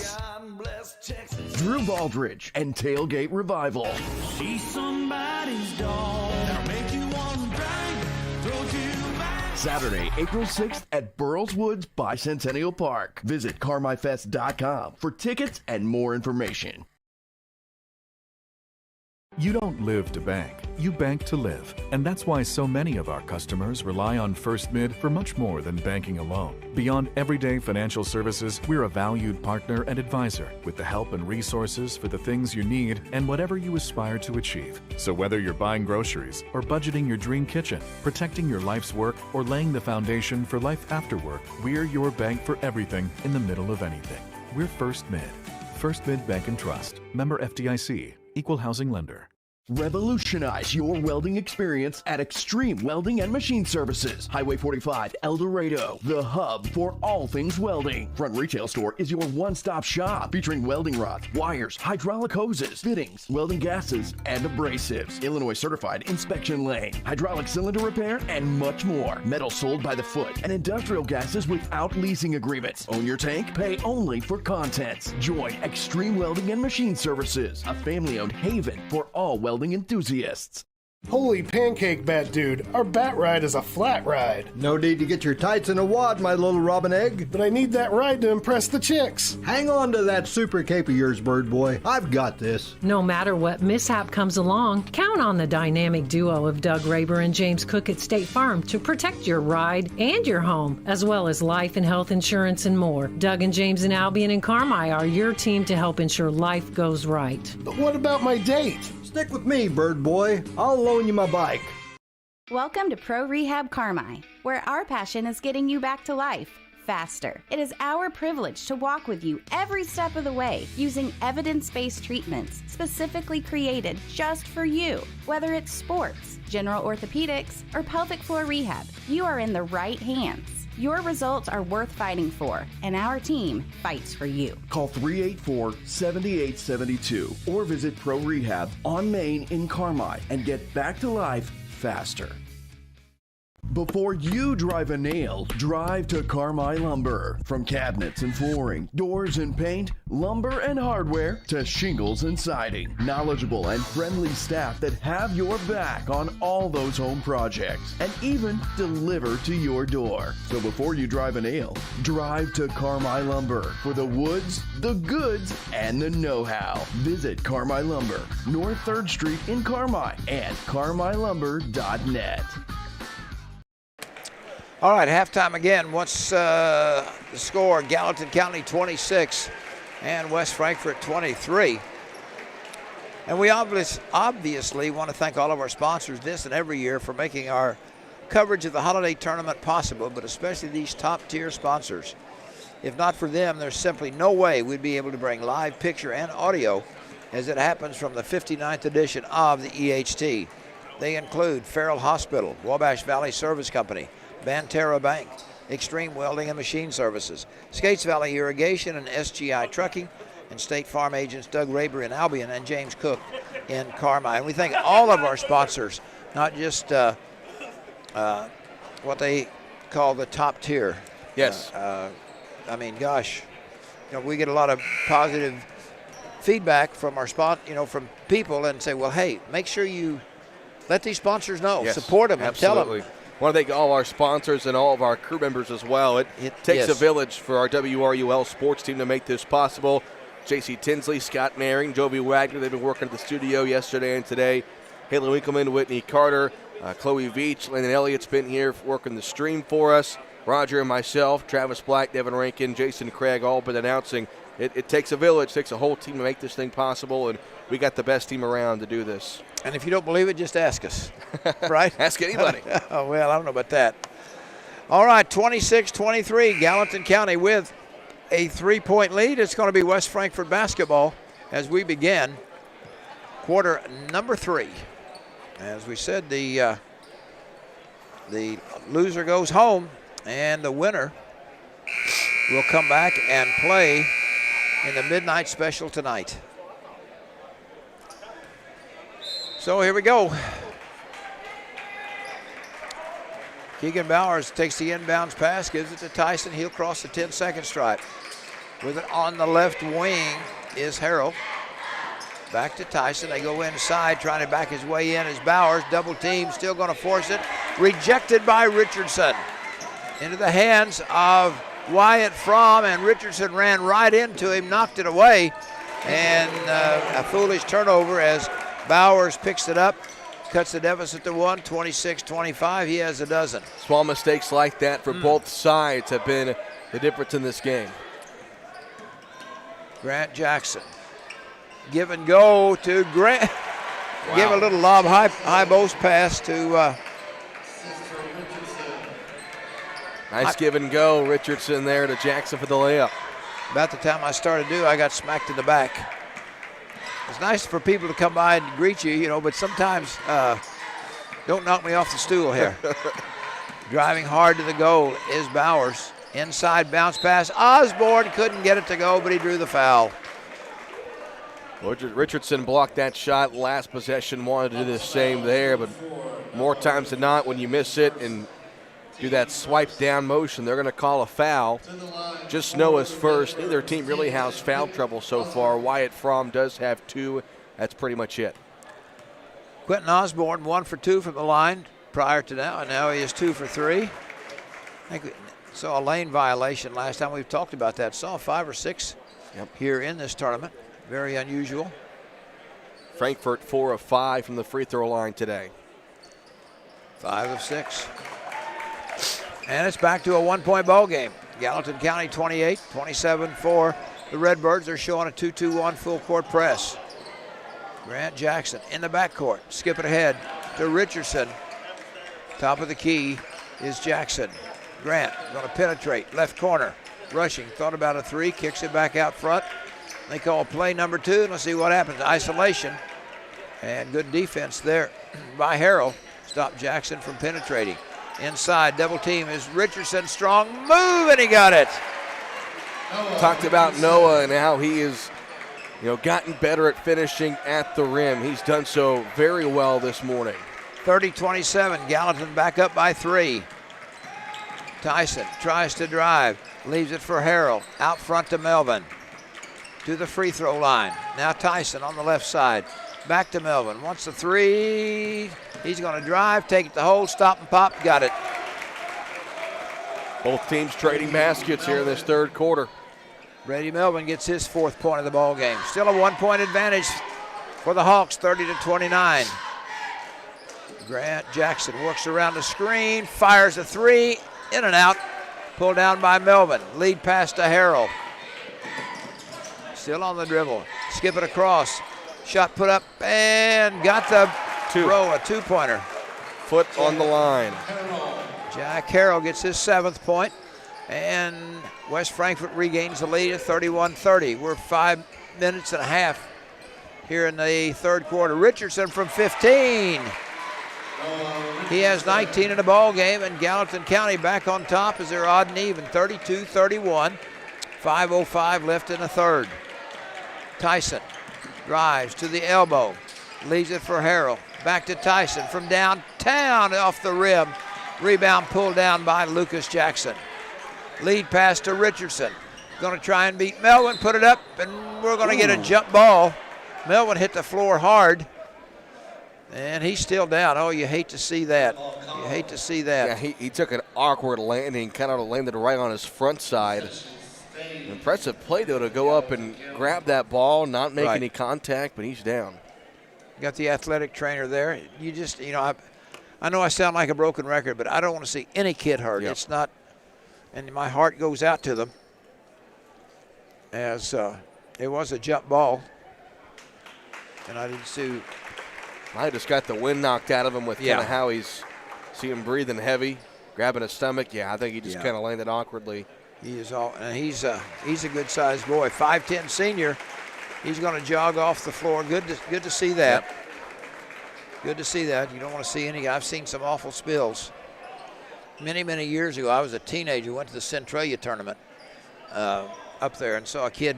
God bless Texas. Drew Baldridge, and Tailgate Revival. See somebody's dog. That'll make you want to drink. Throw to your back. Saturday, April 6th at Burles Woods Bicentennial Park. Visit carmifest.com for tickets and more information. You don't live to bank, you bank to live. And that's why so many of our customers rely on First Mid for much more than banking alone. Beyond everyday financial services, we're a valued partner and advisor with the help and resources for the things you need and whatever you aspire to achieve. So whether you're buying groceries or budgeting your dream kitchen, protecting your life's work, or laying the foundation for life after work, we're your bank for everything in the middle of anything. We're First Mid. First Mid Bank and Trust. Member FDIC. Equal housing lender. Revolutionize your welding experience at Extreme Welding and Machine Services. Highway 45, Eldorado, the hub for all things welding. Front Retail Store is your one-stop shop featuring welding rods, wires, hydraulic hoses, fittings, welding gases, and abrasives. Illinois certified inspection lane, hydraulic cylinder repair, and much more. Metal sold by the foot and industrial gases without leasing agreements. Own your tank, pay only for contents. Join Extreme Welding and Machine Services, a family-owned haven for all welding enthusiasts. Holy pancake, bat dude. Our bat ride is a flat ride. No need to get your tights in a wad, my little robin egg. But I need that ride to impress the chicks. Hang on to that super cape of yours, bird boy. I've got this. No matter what mishap comes along, count on the dynamic duo of Doug Raber and James Cook at State Farm to protect your ride and your home, as well as life and health insurance and more. Doug and James in Albion and Carmi are your team to help ensure life goes right. But what about my date? Stick with me, bird boy. I'll loan you my bike. Welcome to Pro Rehab Carmi, where our passion is getting you back to life faster. It is our privilege to walk with you every step of the way using evidence-based treatments specifically created just for you. Whether it's sports, general orthopedics, or pelvic floor rehab, you are in the right hands. Your results are worth fighting for, and our team fights for you. Call 384-7872 or visit Pro Rehab on Main in Carmi and get back to life faster. Before you drive a nail, drive to Carmi Lumber. From cabinets and flooring, doors and paint, lumber and hardware, to shingles and siding. Knowledgeable and friendly staff that have your back on all those home projects and even deliver to your door. So before you drive a nail, drive to Carmi Lumber for the woods, the goods, and the know-how. Visit Carmi Lumber, North 3rd Street in Carmi and carmilumber.net. All right, halftime again. What's the score? Gallatin County 26 and West Frankfort 23. And we obviously want to thank all of our sponsors this and every year for making our coverage of the holiday tournament possible, but especially these top-tier sponsors. If not for them, there's simply no way we'd be able to bring live picture and audio as it happens from the 59th edition of the EHT. They include Farrell Hospital, Wabash Valley Service Company, Banterra Bank, Extreme Welding and Machine Services, Skates Valley Irrigation and SGI Trucking, and State Farm agents Doug Raber in Albion and James Cook in Carmi. And we thank all of our sponsors, not just what they call the top tier. Yes. I mean, gosh, we get a lot of positive feedback from our from people and say, well, hey, make sure you let these sponsors know, yes, support them, absolutely. And tell them. I want to thank all our sponsors and all of our crew members as well. It takes a village for our WRUL sports team to make this possible. J.C. Tinsley, Scott Maring, Jovi Wagner, they've been working at the studio yesterday and today. Haley Winkleman, Whitney Carter, Chloe Veach, Landon Elliott's been here working the stream for us. Roger and myself, Travis Black, Devin Rankin, Jason Craig, all been announcing. It takes a village, takes a whole team to make this thing possible, and we got the best team around to do this. And if you don't believe it, just ask us, right? Ask anybody. Oh, well, I don't know about that. All right, 26-23, Gallatin County with a 3-point lead. It's going to be West Frankfort basketball as we begin quarter number 3. As we said, the loser goes home, and the winner will come back and play in the midnight special tonight. So here we go. Keegan Bowers takes the inbounds pass, gives it to Tyson. He'll cross the 10-second stripe. With it on the left wing is Harrell. Back to Tyson. They go inside, trying to back his way in as Bowers. Double team, still going to force it. Rejected by Richardson. Into the hands of Wyatt Fromm, and Richardson ran right into him, knocked it away. And a foolish turnover as Bowers picks it up, cuts the deficit to 1, 26-25. He has a dozen. Small mistakes like that for both sides have been the difference in this game. Grant Jackson. Give and go to Grant. Wow. Give a little lob high post pass to. Nice give and go. Richardson there to Jackson for the layup. About the time I started to do, I got smacked in the back. It's nice for people to come by and greet you, but sometimes don't knock me off the stool here. Driving hard to the goal is Bowers. Inside bounce pass. Osborne couldn't get it to go, but he drew the foul. Richardson blocked that shot last possession, wanted to do the same there, but more times than not, when you miss it and do that swipe down motion, they're going to call a foul. Just Noah's first. Neither team really has foul trouble so far. Wyatt Fromm does have 2. That's pretty much it. Quentin Osborne 1 for 2 from the line prior to now, and now he is 2 for 3. I think we saw a lane violation last time. We've talked about that. Saw 5 or 6 here in this tournament. Very unusual. Frankfort 4 of 5 from the free throw line today. 5 of 6. And it's back to a 1-point ball game. Gallatin County 28, 27 for the Redbirds. They're showing a 2-2-1 full court press. Grant Jackson in the backcourt. Skip it ahead to Richardson. Top of the key is Jackson. Grant going to penetrate. Left corner. Rushing. Thought about a 3. Kicks it back out front. They call play number 2. And let's see what happens. Isolation. And good defense there by Harrell. Stop Jackson from penetrating. Inside, double team is Richardson. Strong move, and he got it. Talked about Noah and how he is, gotten better at finishing at the rim. He's done so very well this morning. 30-27, Gallatin back up by 3. Tyson tries to drive, leaves it for Harrell. Out front to Melvin. To the free throw line. Now Tyson on the left side. Back to Melvin. Wants the 3. He's going to drive, take it to hold, stop and pop. Got it. Both teams trading baskets here in this third quarter. Brady Melvin gets his 4th point of the ball game. Still a 1-point advantage for the Hawks, 30-29. Grant Jackson works around the screen, fires a 3, in and out. Pulled down by Melvin. Lead pass to Harrell. Still on the dribble. Skip it across. Shot put up and got the throw, a 2-pointer. Foot on the line. Jack Harrell gets his 7th point. And West Frankfort regains the lead at 31-30. We're 5 minutes and a half here in the third quarter. Richardson from 15. He has 19 in the ball game, and Gallatin County back on top as they're odd and even, 32-31. 5:05 left in the third. Tyson drives to the elbow, leaves it for Harrell. Back to Tyson from downtown off the rim. Rebound pulled down by Lucas Jackson. Lead pass to Richardson. Going to try and beat Melvin, put it up, and we're going to get a jump ball. Melvin hit the floor hard, and he's still down. Oh, you hate to see that. You hate to see that. Yeah, he took an awkward landing, kind of landed right on his front side. Impressive play, though, to go up and grab that ball, not make any contact, but he's down. Got the athletic trainer there. You just, I know I sound like a broken record, but I don't want to see any kid hurt. Yep. It's not, and my heart goes out to them as it was a jump ball. And I didn't see. I just got the wind knocked out of him with kind of how he's, see him breathing heavy, grabbing his stomach. Yeah, I think he just kind of landed awkwardly. He is all, and he's a good-sized boy, 5'10" senior. He's going to jog off the floor. Good to see that. Yep. Good to see that. You don't want to see any. I've seen some awful spills. Many years ago, I was a teenager. Went to the Centralia tournament up there and saw a kid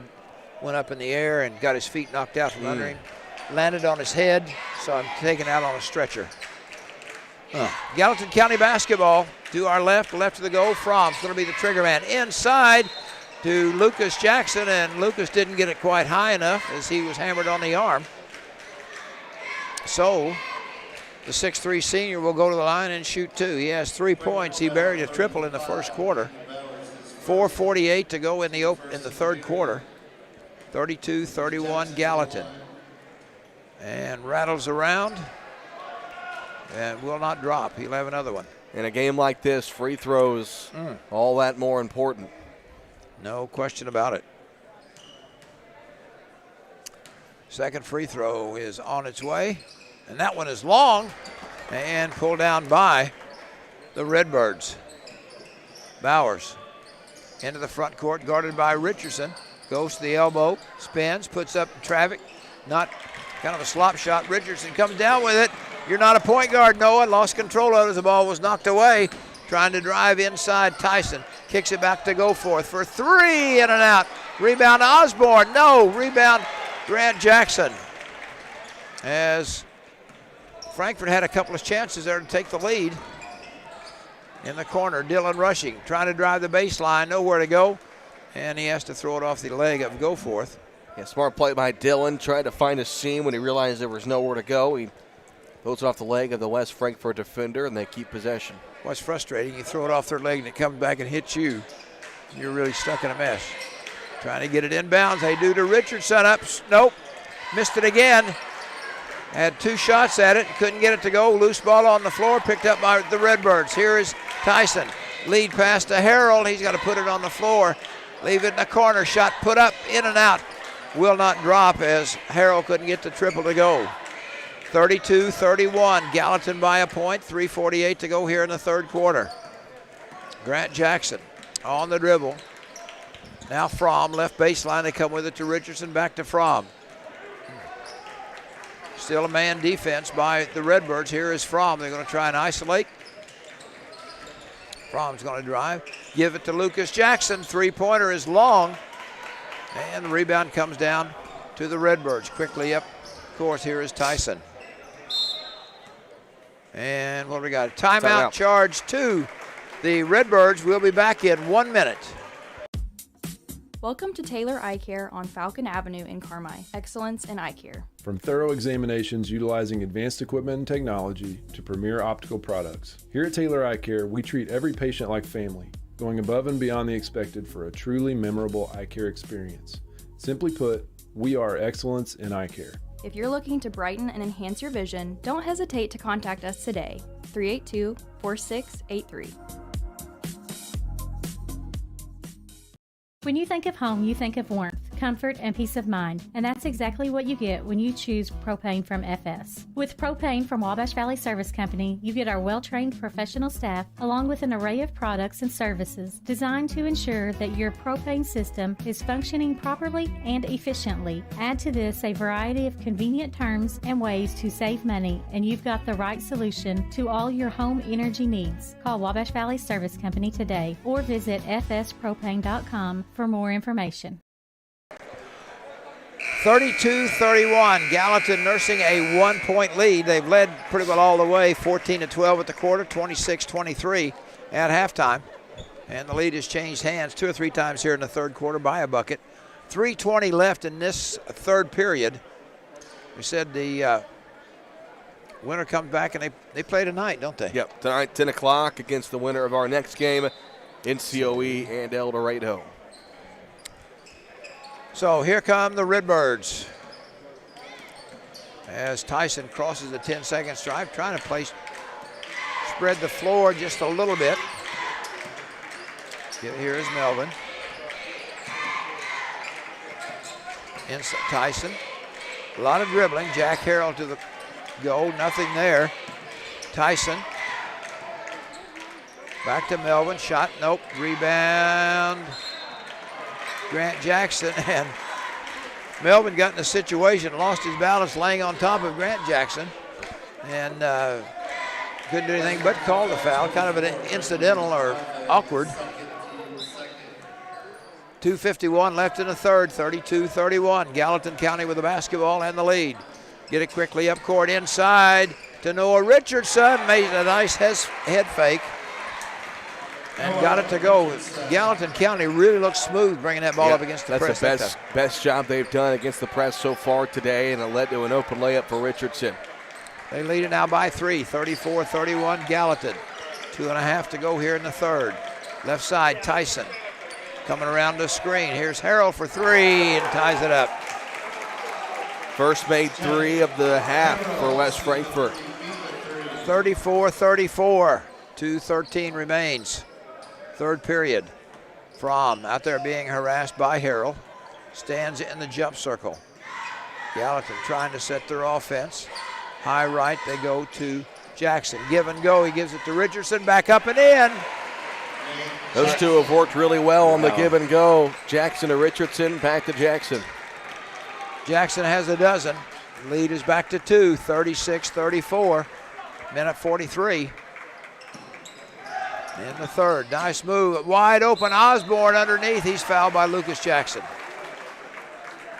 went up in the air and got his feet knocked out from under him. Landed on his head, so I'm taken out on a stretcher. Gallatin County basketball to our left of the goal. Fromm's going to be the trigger man. Inside to Lucas Jackson, and Lucas didn't get it quite high enough as he was hammered on the arm. So the 6'3" senior will go to the line and shoot two. He has 3 points. He buried a triple in the first quarter. 4:48 to go in the third quarter. 32-31 Gallatin. And rattles around and will not drop. He'll have another one. In a game like this, free throws, all that more important. No question about it. Second free throw is on its way, and that one is long and pulled down by the Redbirds. Bowers into the front court, guarded by Richardson. Goes to the elbow, spins, puts up traffic. Not kind of a slop shot. Richardson comes down with it. You're not a point guard, Noah. Lost control of it as the ball was knocked away. Trying to drive inside Tyson. Kicks it back to Goforth for three, in and out. Rebound Osborne. No, rebound Grant Jackson. As Frankfort had a couple of chances there to take the lead. In the corner, Dylan Rushing trying to drive the baseline, nowhere to go. And he has to throw it off the leg of Goforth. Yeah, smart play by Dylan. Tried to find a seam when he realized there was nowhere to go. He throws it off the leg of the West Frankfort defender, and they keep possession. What's frustrating, you throw it off their leg and it comes back and hits you. You're really stuck in a mess. Trying to get it inbounds. They do to Richardson up. Nope. Missed it again. Had 2 shots at it. Couldn't get it to go. Loose ball on the floor. Picked up by the Redbirds. Here is Tyson. Lead pass to Harold. He's got to put it on the floor. Leave it in the corner. Shot put up. In and out. Will not drop as Harold couldn't get the triple to go. 32-31. Gallatin by a point. 3:48 to go here in the third quarter. Grant Jackson on the dribble. Now Fromm, left baseline. They come with it to Richardson. Back to Fromm. Still a man defense by the Redbirds. Here is Fromm. They're going to try and isolate. Fromm's going to drive. Give it to Lucas Jackson. Three-pointer is long. And the rebound comes down to the Redbirds. Quickly up course, here is Tyson. And what do we got? Timeout charge to the Redbirds. We'll be back in 1 minute. Welcome to Taylor Eye Care on Falcon Avenue in Carmi. Excellence in eye care. From thorough examinations utilizing advanced equipment and technology to premier optical products. Here at Taylor Eye Care, we treat every patient like family, going above and beyond the expected for a truly memorable eye care experience. Simply put, we are excellence in eye care. If you're looking to brighten and enhance your vision, don't hesitate to contact us today. 382-4683. When you think of home, you think of warmth, comfort, and peace of mind. And that's exactly what you get when you choose propane from FS. With propane from Wabash Valley Service Company, you get our well-trained professional staff along with an array of products and services designed to ensure that your propane system is functioning properly and efficiently. Add to this a variety of convenient terms and ways to save money, and you've got the right solution to all your home energy needs. Call Wabash Valley Service Company today or visit fspropane.com for more information. 32-31, Gallatin nursing a 1-point lead. They've led pretty well all the way, 14-12 at the quarter, 26-23 at halftime. And the lead has changed hands 2 or 3 times here in the third quarter by a bucket. 3:20 left in this third period. We said the winner comes back, and they play tonight, don't they? Yep, tonight, 10 o'clock against the winner of our next game in COE and Eldorado. So here come the Redbirds. As Tyson crosses the 10-second stripe, trying to spread the floor just a little bit. Here is Melvin. Inside Tyson. A lot of dribbling. Jack Harrell to the goal. Nothing there. Tyson. Back to Melvin. Shot. Nope. Rebound. Grant Jackson. And Melvin got in a situation, lost his balance laying on top of Grant Jackson. And couldn't do anything but call the foul. Kind of an incidental or awkward. 2:51 left in the third, 32-31. Gallatin County with the basketball and the lead. Get it quickly up court inside to Noah Richardson. Made a nice head fake and got it to go. Gallatin County really looks smooth bringing that ball up against the press. That's the best job they've done against the press so far today, and it led to an open layup for Richardson. They lead it now by 3, 34-31 Gallatin. 2.5 to go here in the third. Left side, Tyson. Coming around the screen. Here's Harrell for 3 and ties it up. First made 3 of the half for West Frankfort. 34-34. 2:13 remains. Third period. Fromm out there being harassed by Harrell. Stands in the jump circle. Gallatin trying to set their offense. High right, they go to Jackson. Give and go. He gives it to Richardson. Back up and in. Those two have worked really well on the give and go. Jackson to Richardson, back to Jackson. Jackson has a dozen. Lead is back to 2, 36-34. Minute 43. In the third, nice move. Wide open, Osborne underneath. He's fouled by Lucas Jackson.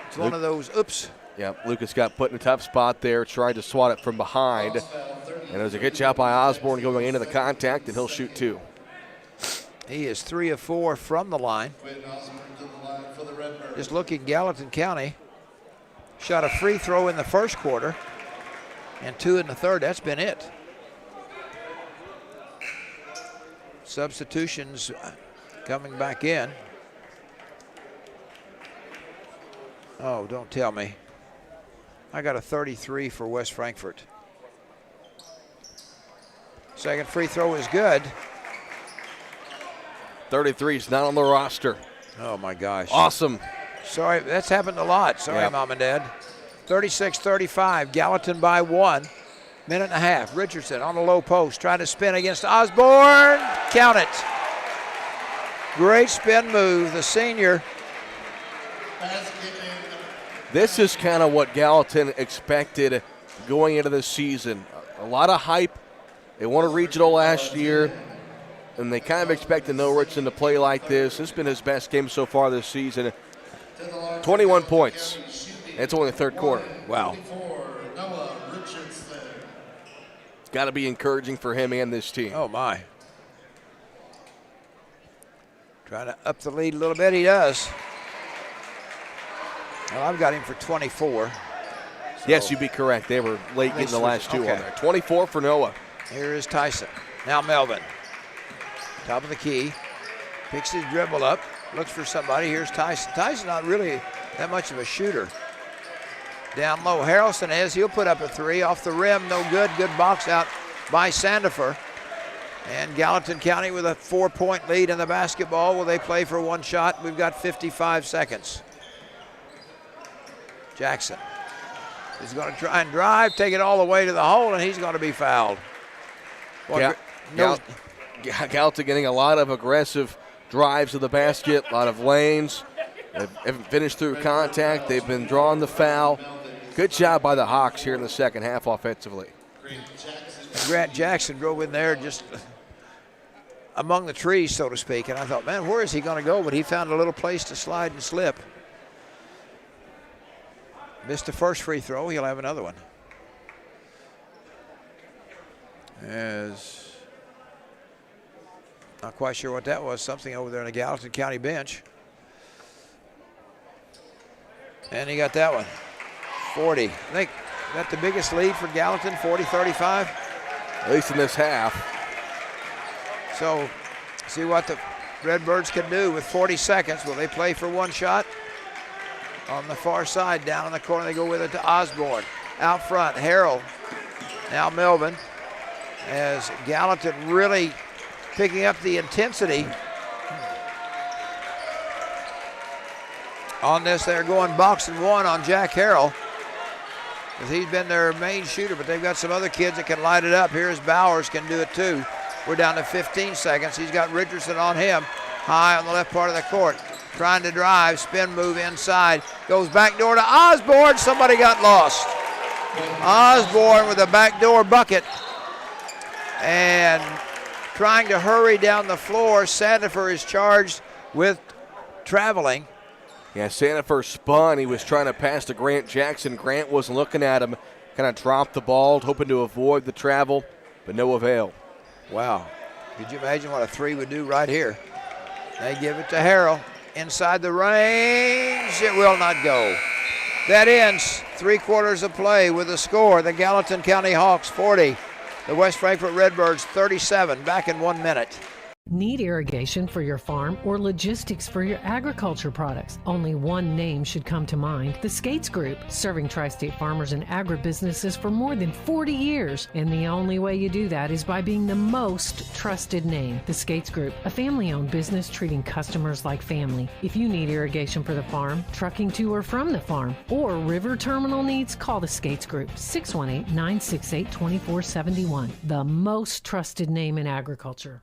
It's one of those, oops. Yep, Lucas got put in a tough spot there, tried to swat it from behind. And it was a good job by Osborne going into the contact, and he'll shoot 2. He is 3 of 4 from the line. Just looking, Gallatin County shot a free throw in the first quarter and 2 in the third. That's been it. Substitutions coming back in. Oh, don't tell me. I got a 33 for West Frankfort. Second free throw is good. 33 is not on the roster. Oh, my gosh. Awesome. Sorry, that's happened a lot. Sorry, Yep. Mom and Dad. 36-35, Gallatin by 1. Minute and a half. Richardson on the low post, trying to spin against Osborne. Count it. Great spin move, the senior. This is kind of what Gallatin expected going into the season. A lot of hype. They won a regional last year, and they kind of expected Noah Richardson to play like this. This has been his best game so far this season. 21 points. It's only the third quarter. Wow. Got to be encouraging for him and this team. Oh, my. Trying to up the lead a little bit. He does. Well, I've got him for 24. So yes, you'd be correct. They were late getting the last 2 on there. 24 for Noah. Here is Tyson. Now Melvin. Top of the key. Picks his dribble up. Looks for somebody. Here's Tyson. Tyson's not really that much of a shooter. Down low, Harrelson is. He'll put up a 3 off the rim. No good. Good box out by Sandifer. And Gallatin County with a 4-point lead in the basketball. Will they play for one shot? We've got 55 seconds. Jackson is going to try and drive, take it all the way to the hole, and he's going to be fouled. Gallatin getting a lot of aggressive drives to the basket, a lot of lanes. They haven't finished through contact. They've been drawing the foul. Good job by the Hawks here in the second half offensively. Grant Jackson drove in there just among the trees, so to speak, and I thought, man, where is he going to go? But he found a little place to slide and slip. Missed the first free throw. He'll have another one. As not quite sure what that was. Something over there on the Gallatin County bench. And he got that one. 40. I think that's the biggest lead for Gallatin, 40-35. At least in this half. So see what the Redbirds can do with 40 seconds. Will they play for one shot? On the far side, down in the corner, they go with it to Osborne. Out front, Harrell. Now Melvin. As Gallatin really picking up the intensity. On this, they're going boxing one on Jack Harrell. Because he's been their main shooter, but they've got some other kids that can light it up. Here's Bowers, can do it too. We're down to 15 seconds. He's got Richardson on him, high on the left part of the court. Trying to drive, spin move inside. Goes back door to Osborne. Somebody got lost. Osborne with a backdoor bucket. And trying to hurry down the floor. Sandifer is charged with traveling. Yeah, Sandifer spun. He was trying to pass to Grant Jackson. Grant wasn't looking at him. Kind of dropped the ball, hoping to avoid the travel, but no avail. Wow. Could you imagine what a three would do right here? They give it to Harrell. Inside the range, it will not go. That ends 3/4 of play with a score. The Gallatin County Hawks 40, the West Frankfort Redbirds 37. Back in 1 minute. Need irrigation for your farm or logistics for your agriculture products? Only one name should come to mind: the Skates Group, serving tri-state farmers and agribusinesses for more than 40 years. And the only way you do that is by being the most trusted name. The Skates Group, a family-owned business treating customers like family. If you need irrigation for the farm, trucking to or from the farm, or river terminal needs, call the Skates Group, 618-968-2471. The most trusted name in agriculture.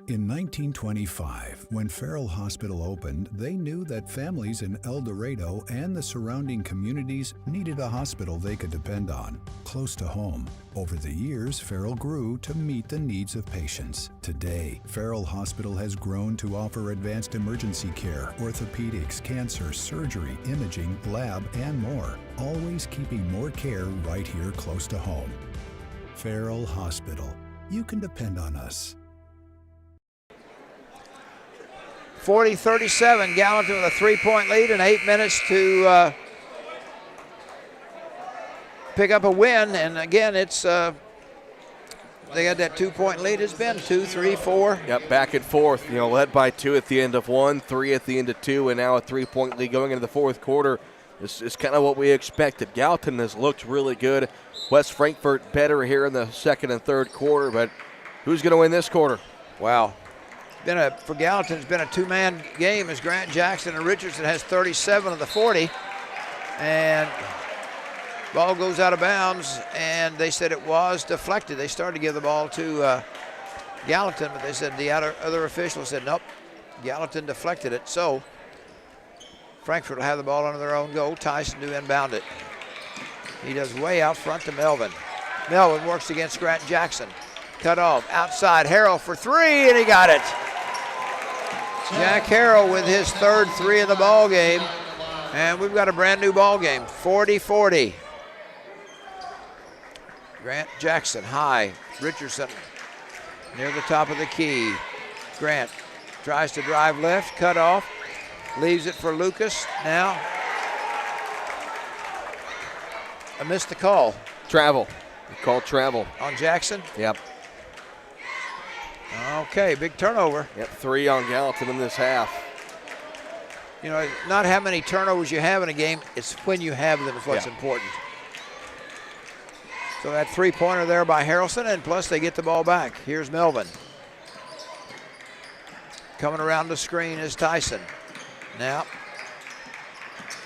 In 1925, when Farrell Hospital opened, they knew that families in Eldorado and the surrounding communities needed a hospital they could depend on, close to home. Over the years, Farrell grew to meet the needs of patients. Today, Farrell Hospital has grown to offer advanced emergency care, orthopedics, cancer, surgery, imaging, lab, and more, always keeping more care right here close to home. Farrell Hospital. You can depend on us. 40-37, Gallatin with a 3-point lead and 8 minutes to pick up a win. And again, it's they got that 2-point lead. It's been 2, 3, 4. Yep, back and forth. You know, led by 2 at the end of 1, 3 at the end of 2, and now a 3-point lead going into the fourth quarter. This is kind of what we expected. Gallatin has looked really good. West Frankfort better here in the second and third quarter, but who's going to win this quarter? Wow. For Gallatin, it's been a two-man game as Grant Jackson and Richardson has 37 of the 40. And ball goes out of bounds, and they said it was deflected. They started to give the ball to Gallatin, but they said the other official said, nope, Gallatin deflected it. So Frankfort will have the ball under their own goal. Tyson to inbound it. He does way out front to Melvin. Melvin works against Grant Jackson. Cut off, outside, Harrell for three, and he got it. Jack Harrell with his third three of the ball game, and we've got a brand new ball game, 40-40. Grant Jackson high, Richardson near the top of the key. Grant tries to drive left, cut off, leaves it for Lucas. Now, I missed the call. Travel. They called travel. On Jackson? Yep. Okay, big turnover. Yep, 3 on Gallatin in this half. You know, not how many turnovers you have in a game, it's when you have them is what's important. So that three-pointer there by Harrelson, and plus they get the ball back. Here's Melvin. Coming around the screen is Tyson. Now,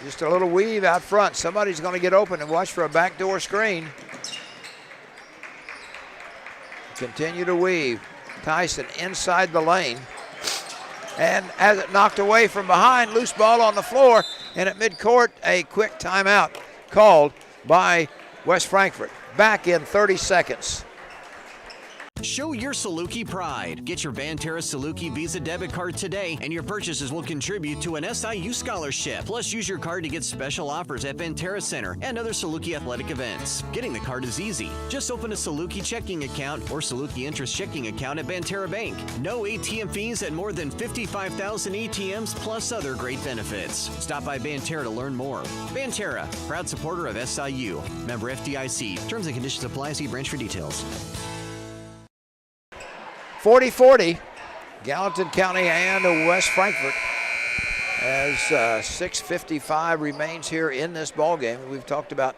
Just a little weave out front. Somebody's going to get open and watch for a backdoor screen. Continue to weave. Tyson inside the lane. And has it knocked away from behind. Loose ball on the floor. And at midcourt, a quick timeout called by West Frankfort. Back in 30 seconds. Show your Saluki pride. Get your Banterra Saluki Visa debit card today, and your purchases will contribute to an SIU scholarship. Plus, use your card to get special offers at Banterra Center and other Saluki athletic events. Getting the card is easy. Just open a Saluki checking account or Saluki interest checking account at Banterra Bank. No ATM fees at more than 55,000 ATMs, plus other great benefits. Stop by Banterra to learn more. Banterra, proud supporter of SIU. Member FDIC. Terms and conditions apply. See branch for details. 40-40, Gallatin County and West Frankfort, as 6:55 remains here in this ball game. We've talked about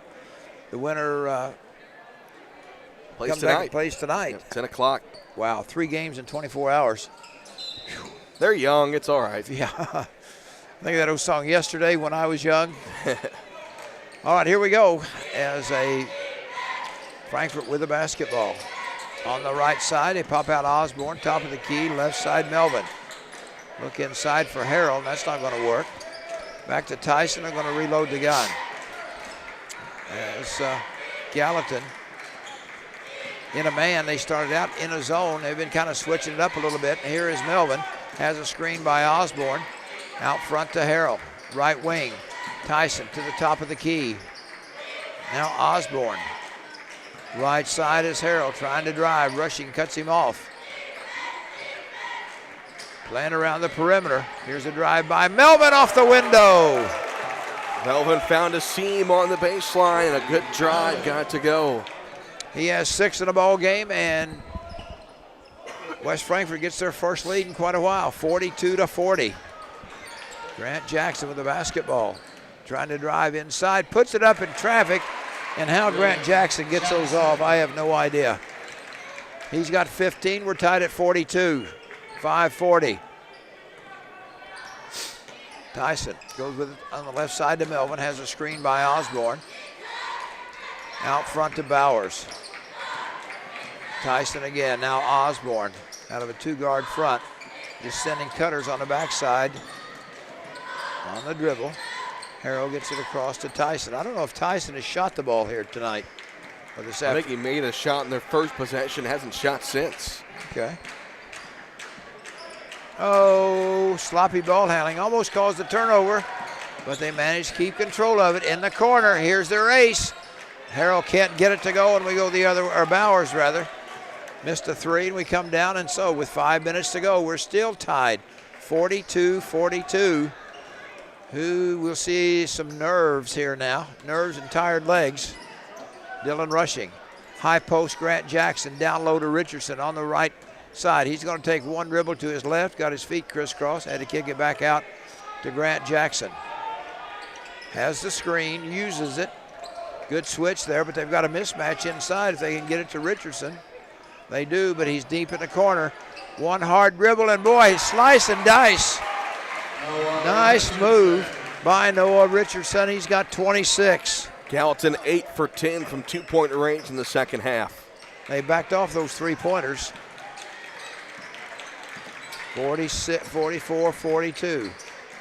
the winner plays tonight. Plays tonight. Yep, 10 o'clock. Wow, 3 games in 24 hours. They're young. It's all right. Yeah. I think that old song, Yesterday When I Was Young. All right, here we go as a Frankfort with the basketball. On the right side, they pop out Osborne, top of the key, left side Melvin. Look inside for Harold, that's not going to work. Back to Tyson, they're going to reload the gun. As Gallatin in a man, they started out in a zone. They've been kind of switching it up a little bit. And here is Melvin, has a screen by Osborne. Out front to Harold, right wing. Tyson to the top of the key. Now Osborne. Right side is Harold trying to drive. Rushing cuts him off. Playing around the perimeter. Here's a drive by Melvin off the window. Melvin found a seam on the baseline. A good drive got to go. He has 6 in the ball game, and West Frankfort gets their first lead in quite a while, 42-40. Grant Jackson with the basketball. Trying to drive inside. Puts it up in traffic. And how Grant Jackson gets those off, I have no idea. He's got 15. We're tied at 42. 5:40. Tyson goes with it on the left side to Melvin. Has a screen by Osborne. Out front to Bowers. Tyson again. Now Osborne out of a 2-guard front. Just sending cutters on the backside. On the dribble. Harold gets it across to Tyson. I don't know if Tyson has shot the ball here tonight or this I think he made a shot in their first possession, hasn't shot since. Okay. Oh, sloppy ball handling. Almost caused the turnover, but they managed to keep control of it. In the corner, here's their ace. Harold can't get it to go, and we go the other, or Bowers rather. Missed a 3, and we come down, and so with 5 minutes to go, we're still tied. 42-42. Who will see some nerves here now. Nerves and tired legs. Dylan Rushing. High post Grant Jackson. Down low to Richardson on the right side. He's going to take one dribble to his left. Got his feet crisscrossed. Had to kick it back out to Grant Jackson. Has the screen. Uses it. Good switch there, but they've got a mismatch inside if they can get it to Richardson. They do, but he's deep in the corner. One hard dribble, and boy, slice and dice. Nice move by Noah Richardson. He's got 26. Gallatin 8 for 10 from 2-point range in the second half. They backed off those 3-pointers. 44-42.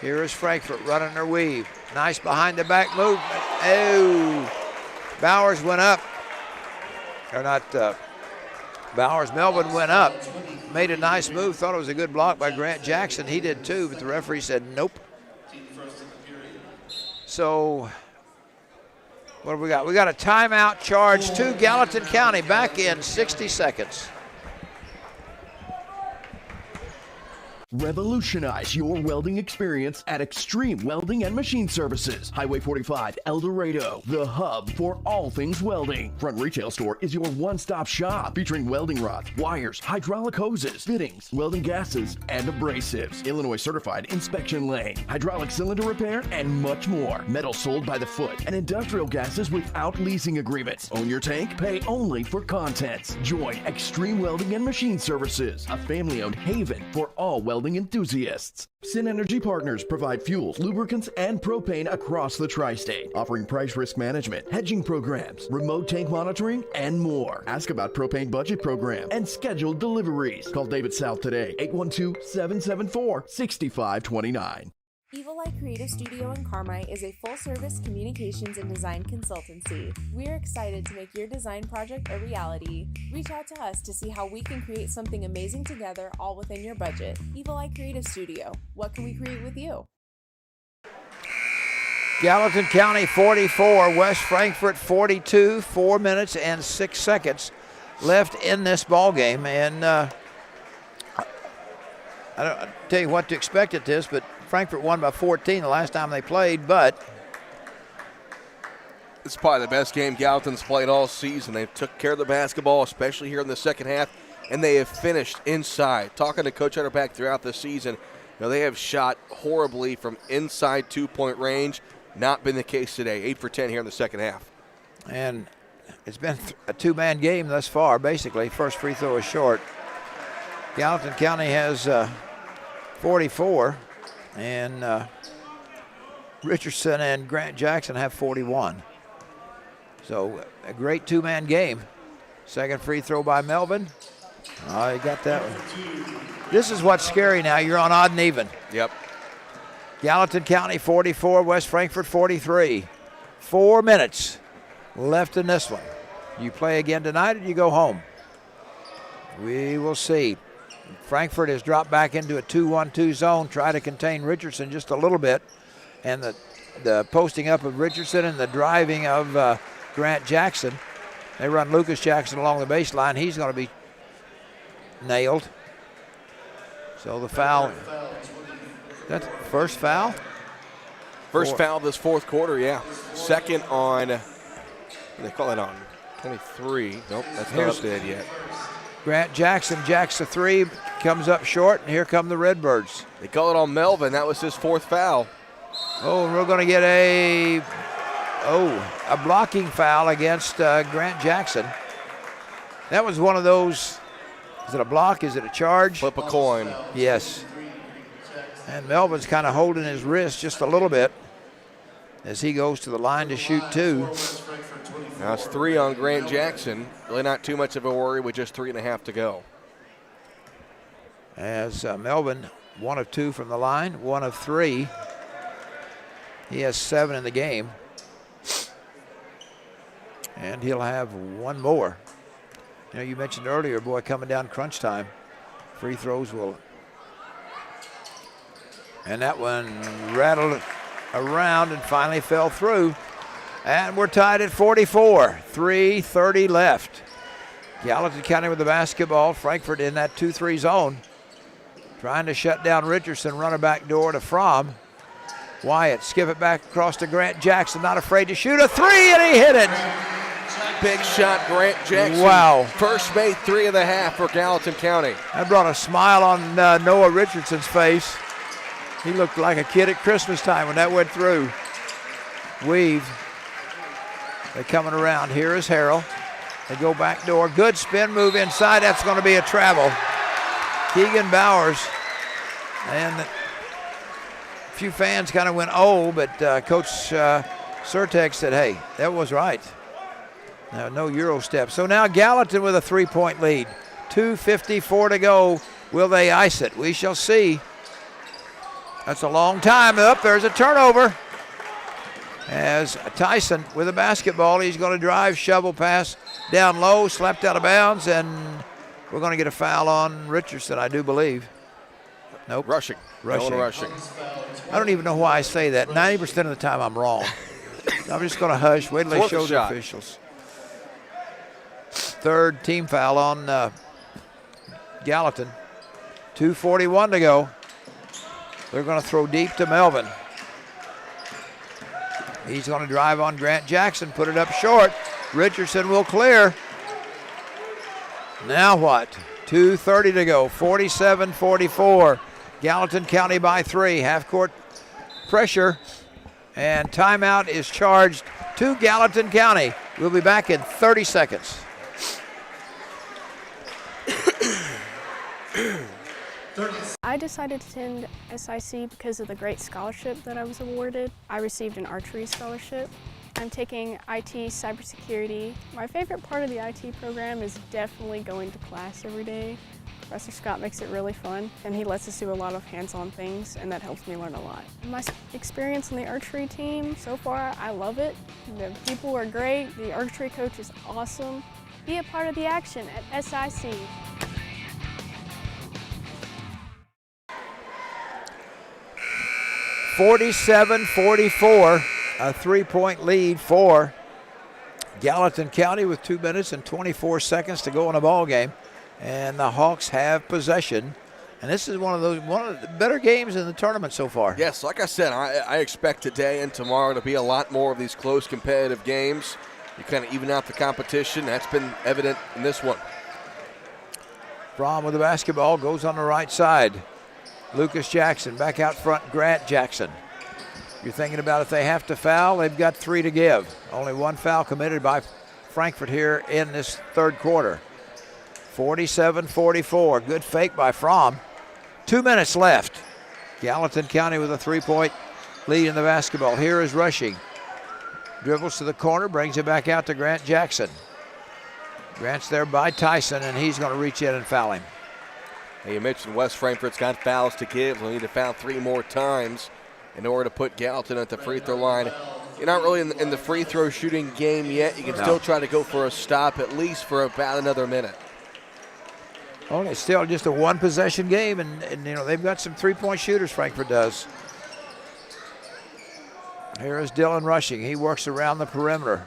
Here is Frankfort running their weave. Nice behind the back movement. Oh, Bowers went up. Or not Bowers, Melvin went up. Made a nice move. Thought it was a good block by Grant Jackson. He did too, but the referee said nope. So what have we got? We got a timeout charge to Gallatin County. Back in 60 seconds. Revolutionize your welding experience at Extreme Welding and Machine Services. Highway 45, Eldorado, the hub for all things welding. Front Retail Store is your one-stop shop featuring welding rods, wires, hydraulic hoses, fittings, welding gases, and abrasives. Illinois certified inspection lane, hydraulic cylinder repair, and much more. Metal sold by the foot and industrial gases without leasing agreements. Own your tank, pay only for contents. Join Extreme Welding and Machine Services, a family-owned haven for all welding welding enthusiasts. Synergy Partners provide fuels, lubricants, and propane across the tri-state, offering price risk management, hedging programs, remote tank monitoring, and more. Ask about propane budget program and scheduled deliveries. Call David South today, 812-774-6529. Evil Eye Creative Studio in Carmi is a full-service communications and design consultancy. We are excited to make your design project a reality. Reach out to us to see how we can create something amazing together, all within your budget. Evil Eye Creative Studio. What can we create with you? Gallatin County 44, West Frankfort 42, 4 minutes and 6 seconds left in this ball game. And I don't tell you what to expect at this, but Frankfort won by 14 the last time they played, but it's probably the best game Gallatin's played all season. They took care of the basketball, especially here in the second half, and they have finished inside. Talking to Coach Utterback throughout the season, they have shot horribly from inside two-point range. Not been the case today. 8 for 10 here in the second half. And it's been a two-man game thus far, basically. First free throw is short. Gallatin County has 44. And Richardson and Grant Jackson have 41. So a great two-man game. Second free throw by Melvin. Oh, you got that one. This is what's scary now. You're on odd and even. Yep. Gallatin County 44, West Frankfort 43. 4 minutes left in this one. You play again tonight or you go home? We will see. Frankfort has dropped back into a 2-1-2 zone, try to contain Richardson just a little bit. And the posting up of Richardson and the driving of Grant Jackson. They run Lucas Jackson along the baseline. He's going to be nailed. So the foul. That's first foul? First foul this fourth quarter, yeah. Second on, they call it on 23. Nope, that's not updated yet. Grant Jackson jacks the three, comes up short, and here come the Redbirds. They call it on Melvin. That was his fourth foul. Oh, and we're going to get a blocking foul against Grant Jackson. That was one of those, is it a block, is it a charge? Flip a coin. Yes. And Melvin's kind of holding his wrist just a little bit as he goes to the line to shoot two. Now it's 3 on Grant Jackson. Really not too much of a worry with just 3.5 to go. As Melvin, 1 of 2 from the line, 1 of 3. He has 7 in the game. And he'll have 1 more. You know, you mentioned earlier, boy, coming down crunch time, free throws will. And that one rattled around and finally fell through. And we're tied at 44, 3:30 left. Gallatin County with the basketball. Frankfort in that 2-3 zone. Trying to shut down Richardson, run a back door to Fromm. Wyatt, skip it back across to Grant Jackson, not afraid to shoot a 3, and he hit it. Big shot, Grant Jackson. Wow. First made 3 of the half for Gallatin County. That brought a smile on Noah Richardson's face. He looked like a kid at Christmas time when that went through. Weave. They're coming around. Here is Harrell. They go back door. Good spin move inside. That's going to be a travel. Keegan Bowers. And a few fans kind of went, oh, but Coach Surtek said, hey, that was right. No Euro step. So now Gallatin with a 3-point lead. 2:54 to go. Will they ice it? We shall see. That's a long time up. There's a turnover. As Tyson with a basketball, he's going to drive, shovel pass down low, slapped out of bounds, and we're going to get a foul on Richardson, I do believe. Nope. Rushing. I don't even know why I say that. 90% of the time I'm wrong. I'm just going to hush. Wait till they show the officials. Third team foul on Gallatin. 2:41 to go. They're going to throw deep to Melvin. He's going to drive on Grant Jackson, put it up short. Richardson will clear. Now what? 2:30 to go, 47-44. Gallatin County by 3, half-court pressure. And timeout is charged to Gallatin County. We'll be back in 30 seconds. I decided to attend SIC because of the great scholarship that I was awarded. I received an archery scholarship. I'm taking IT cybersecurity. My favorite part of the IT program is definitely going to class every day. Professor Scott makes it really fun, and he lets us do a lot of hands-on things, and that helps me learn a lot. My experience on the archery team, so far, I love it. The people are great, the archery coach is awesome. Be a part of the action at SIC. (47-44), a 3-point lead for Gallatin County with 2 minutes and 24 seconds to go in the ball game. And the Hawks have possession. And this is one of the better games in the tournament so far. Yes, like I said, I expect today and tomorrow to be a lot more of these close competitive games. You kind of even out the competition. That's been evident in this one. Fromm with the basketball goes on the right side. Lucas Jackson back out front, Grant Jackson. You're thinking about if they have to foul, they've got 3 to give. Only 1 foul committed by Frankfort here in this third quarter. 47-44, good fake by Fromm. 2 minutes left. Gallatin County with a 3-point lead in the basketball. Here is Rushing. Dribbles to the corner, brings it back out to Grant Jackson. Grant's there by Tyson, and he's going to reach in and foul him. Hey, you mentioned West Frankfort's got fouls to give. They'll need to foul 3 more times in order to put Gallatin at the free throw line. You're not really in the free throw shooting game yet. You can still try to go for a stop at least for about another minute. Well, it's still just a 1-possession game, and you know they've got some 3-point shooters, Frankfort does. Here is Dylan Rushing. He works around the perimeter.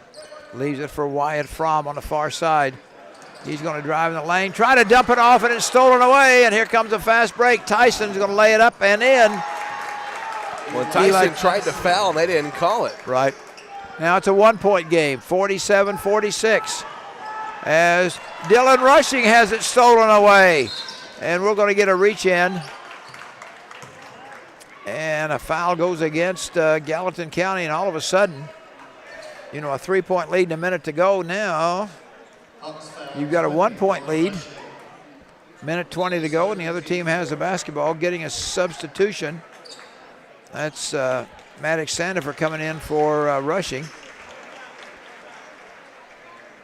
Leaves it for Wyatt Fromm on the far side. He's going to drive in the lane, try to dump it off, and it's stolen away. And here comes a fast break. Tyson's going to lay it up and in. Well, Tyson tried to foul, and they didn't call it. Right. Now it's a 1-point game, 47-46. As Dylan Rushing has it stolen away. And we're going to get a reach in. And a foul goes against Gallatin County, and all of a sudden, you know, a 3-point lead and a minute to go now. You've got a 1-point lead, minute 20 to go, and the other team has the basketball, getting a substitution. That's Maddox Sandifer coming in for Rushing.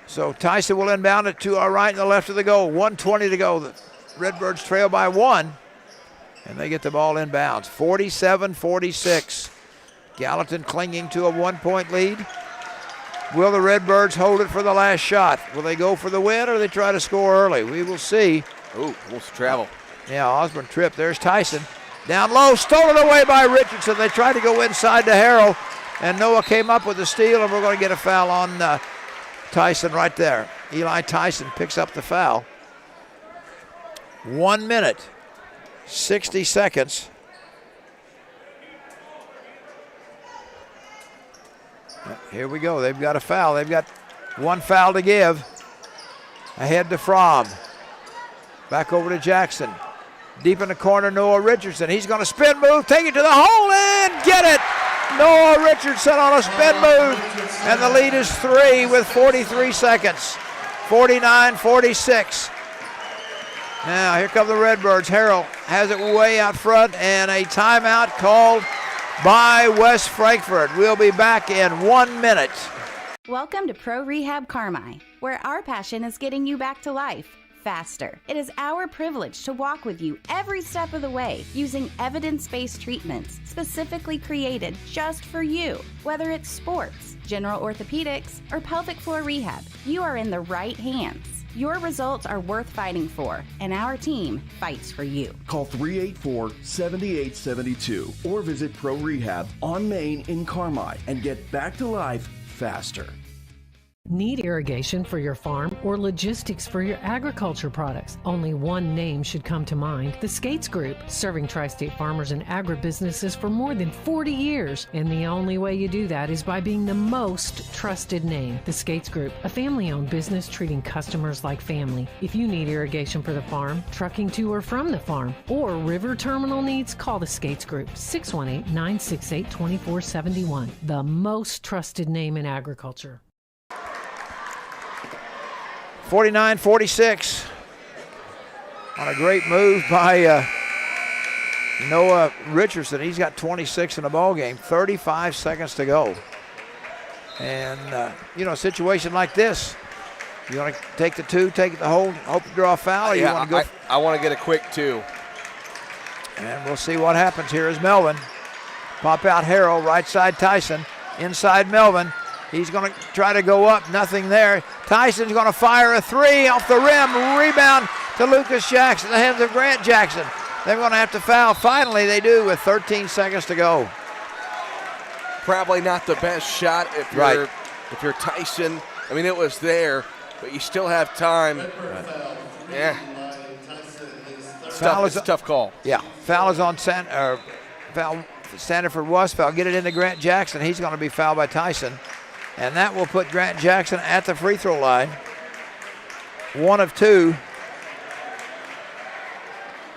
So Tyson will inbound it to our right and the left of the goal. 1:20 to go. The Redbirds trail by 1, and they get the ball inbounds. 47-46. Gallatin clinging to a 1-point lead. Will the Redbirds hold it for the last shot? Will they go for the win, or they try to score early? We will see. Ooh, almost travel. Yeah, Osborne tripped. There's Tyson. Down low, stolen away by Richardson. They tried to go inside to Harrell, and Noah came up with the steal, and we're going to get a foul on Tyson right there. Eli Tyson picks up the foul. 1 minute, 60 seconds. Here we go. They've got a foul. They've got 1 foul to give. Ahead to Fromm. Back over to Jackson. Deep in the corner, Noah Richardson. He's going to spin move, take it to the hole, and get it. Noah Richardson on a spin move. And the lead is 3 with 43 seconds. 49-46. Now, here come the Redbirds. Harrell has it way out front, and a timeout called by West Frankfort. We'll be back in 1 minute. Welcome to Pro Rehab Carmi, where our passion is getting you back to life faster. It is our privilege to walk with you every step of the way using evidence-based treatments specifically created just for you. Whether it's sports, general orthopedics, or pelvic floor rehab, you are in the right hands. Your results are worth fighting for, and our team fights for you. Call 384-7872 or visit Pro Rehab on Main in Carmi and get back to life faster. Need irrigation for your farm or logistics for your agriculture products? Only one name should come to mind: the Skates Group, serving tri-state farmers and agribusinesses for more than 40 years. And the only way you do that is by being the most trusted name. The Skates Group, a family-owned business treating customers like family. If you need irrigation for the farm, trucking to or from the farm, or river terminal needs, call the Skates Group, 618-968-2471. The most trusted name in agriculture. 49-46 on a great move by Noah Richardson, he's got 26 in the ball game, 35 seconds to go. And, a situation like this, you want to take the two, take the hold, hope to draw a foul? Or you want to go? I want to get a quick two. And we'll see what happens. Here is Melvin. Pop out Harrell, right side Tyson. Inside Melvin. He's going to try to go up, nothing there. Tyson's going to fire a three off the rim. Rebound to Lucas Jackson, the hands of Grant Jackson. They're going to have to foul. Finally, they do with 13 seconds to go. Probably not the best shot if you're Tyson. I mean, it was there, but you still have time. Yeah. It's a tough call. Yeah. Foul is on Sandiford Westphal. Get it into Grant Jackson. He's going to be fouled by Tyson. And that will put Grant Jackson at the free throw line. 1 of 2.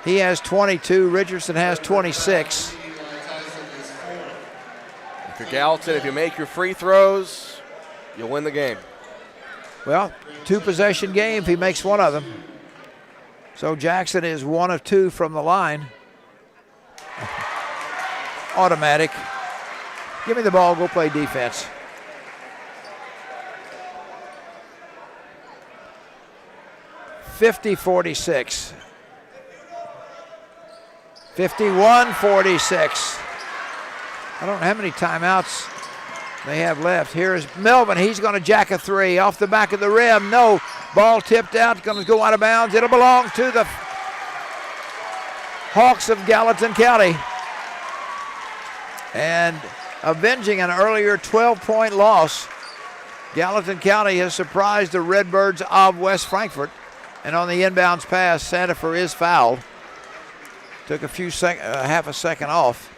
He has 22. Richardson has 26. If you're Gallatin, if you make your free throws, you'll win the game. Well, 2-possession game if he makes one of them. So Jackson is 1 of 2 from the line. Automatic. Give me the ball, go play defense. (50-46). 51-46. I don't know how many timeouts they have left. Here's Melvin. He's going to jack a three off the back of the rim. No. Ball tipped out. Going to go out of bounds. It'll belong to the Hawks of Gallatin County. And avenging an earlier 12-point loss, Gallatin County has surprised the Redbirds of West Frankfort. And on the inbounds pass, Sandiford is fouled. Took half a second off.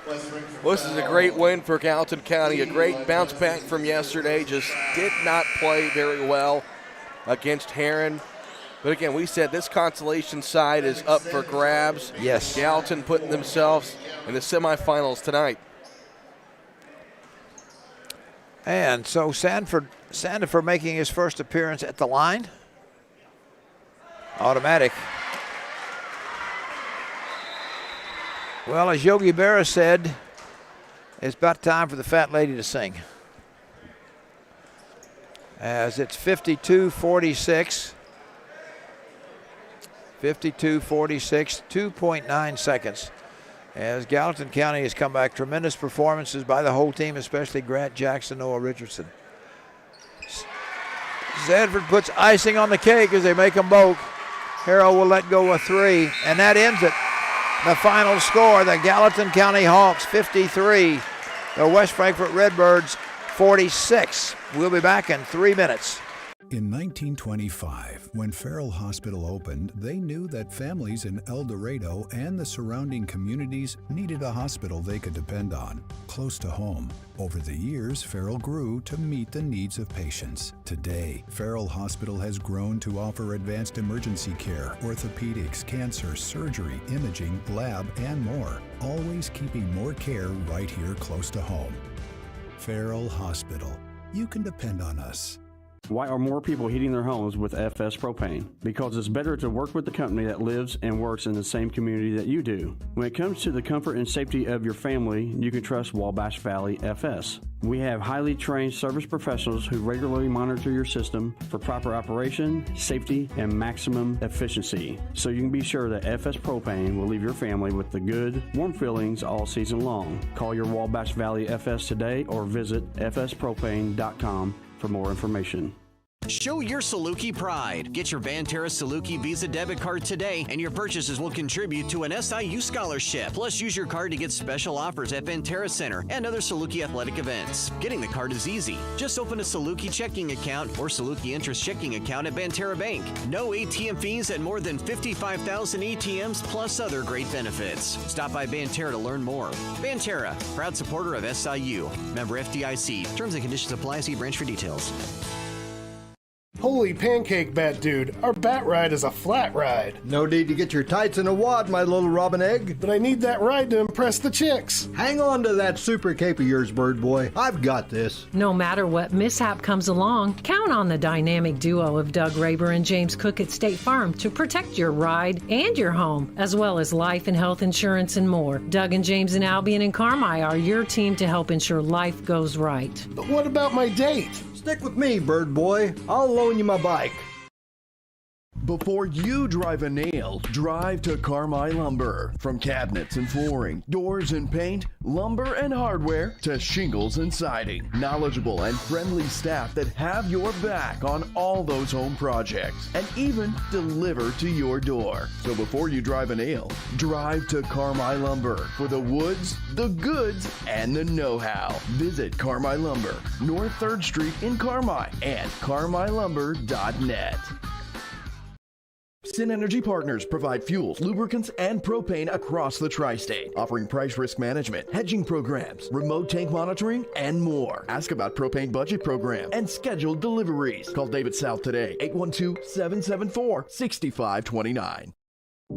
Well, this is a great win for Gallatin County, a great bounce back from yesterday. Just did not play very well against Heron. But again, we said this consolation side is up for grabs. Yes. Gallatin putting themselves in the semifinals tonight. And so Sandiford making his first appearance at the line. Automatic. Well, as Yogi Berra said, it's about time for the fat lady to sing. As it's 52-46. 52-46, 2.9 seconds. As Gallatin County has come back, tremendous performances by the whole team, especially Grant Jackson, Noah Richardson. Sanford puts icing on the cake as they make them both. Harrell will let go a three, and that ends it. The final score, the Gallatin County Hawks 53, the West Frankfort Redbirds 46. We'll be back in 3 minutes. In 1925, when Farrell Hospital opened, they knew that families in Eldorado and the surrounding communities needed a hospital they could depend on, close to home. Over the years, Farrell grew to meet the needs of patients. Today, Farrell Hospital has grown to offer advanced emergency care, orthopedics, cancer, surgery, imaging, lab, and more, always keeping more care right here close to home. Farrell Hospital. You can depend on us. Why are more people heating their homes with FS Propane? Because it's better to work with the company that lives and works in the same community that you do. When it comes to the comfort and safety of your family, you can trust Wabash Valley FS. We have highly trained service professionals who regularly monitor your system for proper operation, safety, and maximum efficiency. So you can be sure that FS Propane will leave your family with the good, warm feelings all season long. Call your Wabash Valley FS today or visit fspropane.com for more information. Show your Saluki pride. Get your Banterra Saluki Visa debit card today, and your purchases will contribute to an SIU scholarship. Plus, use your card to get special offers at Banterra Center and other Saluki athletic events. Getting the card is easy. Just open a Saluki checking account or Saluki interest checking account at Banterra Bank. No ATM fees at more than 55,000 ATMs, plus other great benefits. Stop by Banterra to learn more. Banterra, proud supporter of SIU. Member FDIC. Terms and conditions apply. See branch for details. Holy pancake, bat dude. Our bat ride is a flat ride. No need to get your tights in a wad, my little robin egg. But I need that ride to impress the chicks. Hang on to that super cape of yours, bird boy. I've got this. No matter what mishap comes along, count on the dynamic duo of Doug Raber and James Cook at State Farm to protect your ride and your home, as well as life and health insurance and more. Doug and James in Albion and Carmi are your team to help ensure life goes right. But what about my date? Stick with me, bird boy. I'll loan you my bike. Before you drive a nail, drive to Carmi Lumber. From cabinets and flooring, doors and paint, lumber and hardware, to shingles and siding. Knowledgeable and friendly staff that have your back on all those home projects and even deliver to your door. So before you drive a nail, drive to Carmi Lumber for the woods, the goods, and the know-how. Visit Carmi Lumber, North 3rd Street in Carmi and carmilumber.net. Synergy Partners provide fuels, lubricants, and propane across the tri-state, offering price risk management, hedging programs, remote tank monitoring, and more. Ask about propane budget program and scheduled deliveries. Call David South today, 812-774-6529.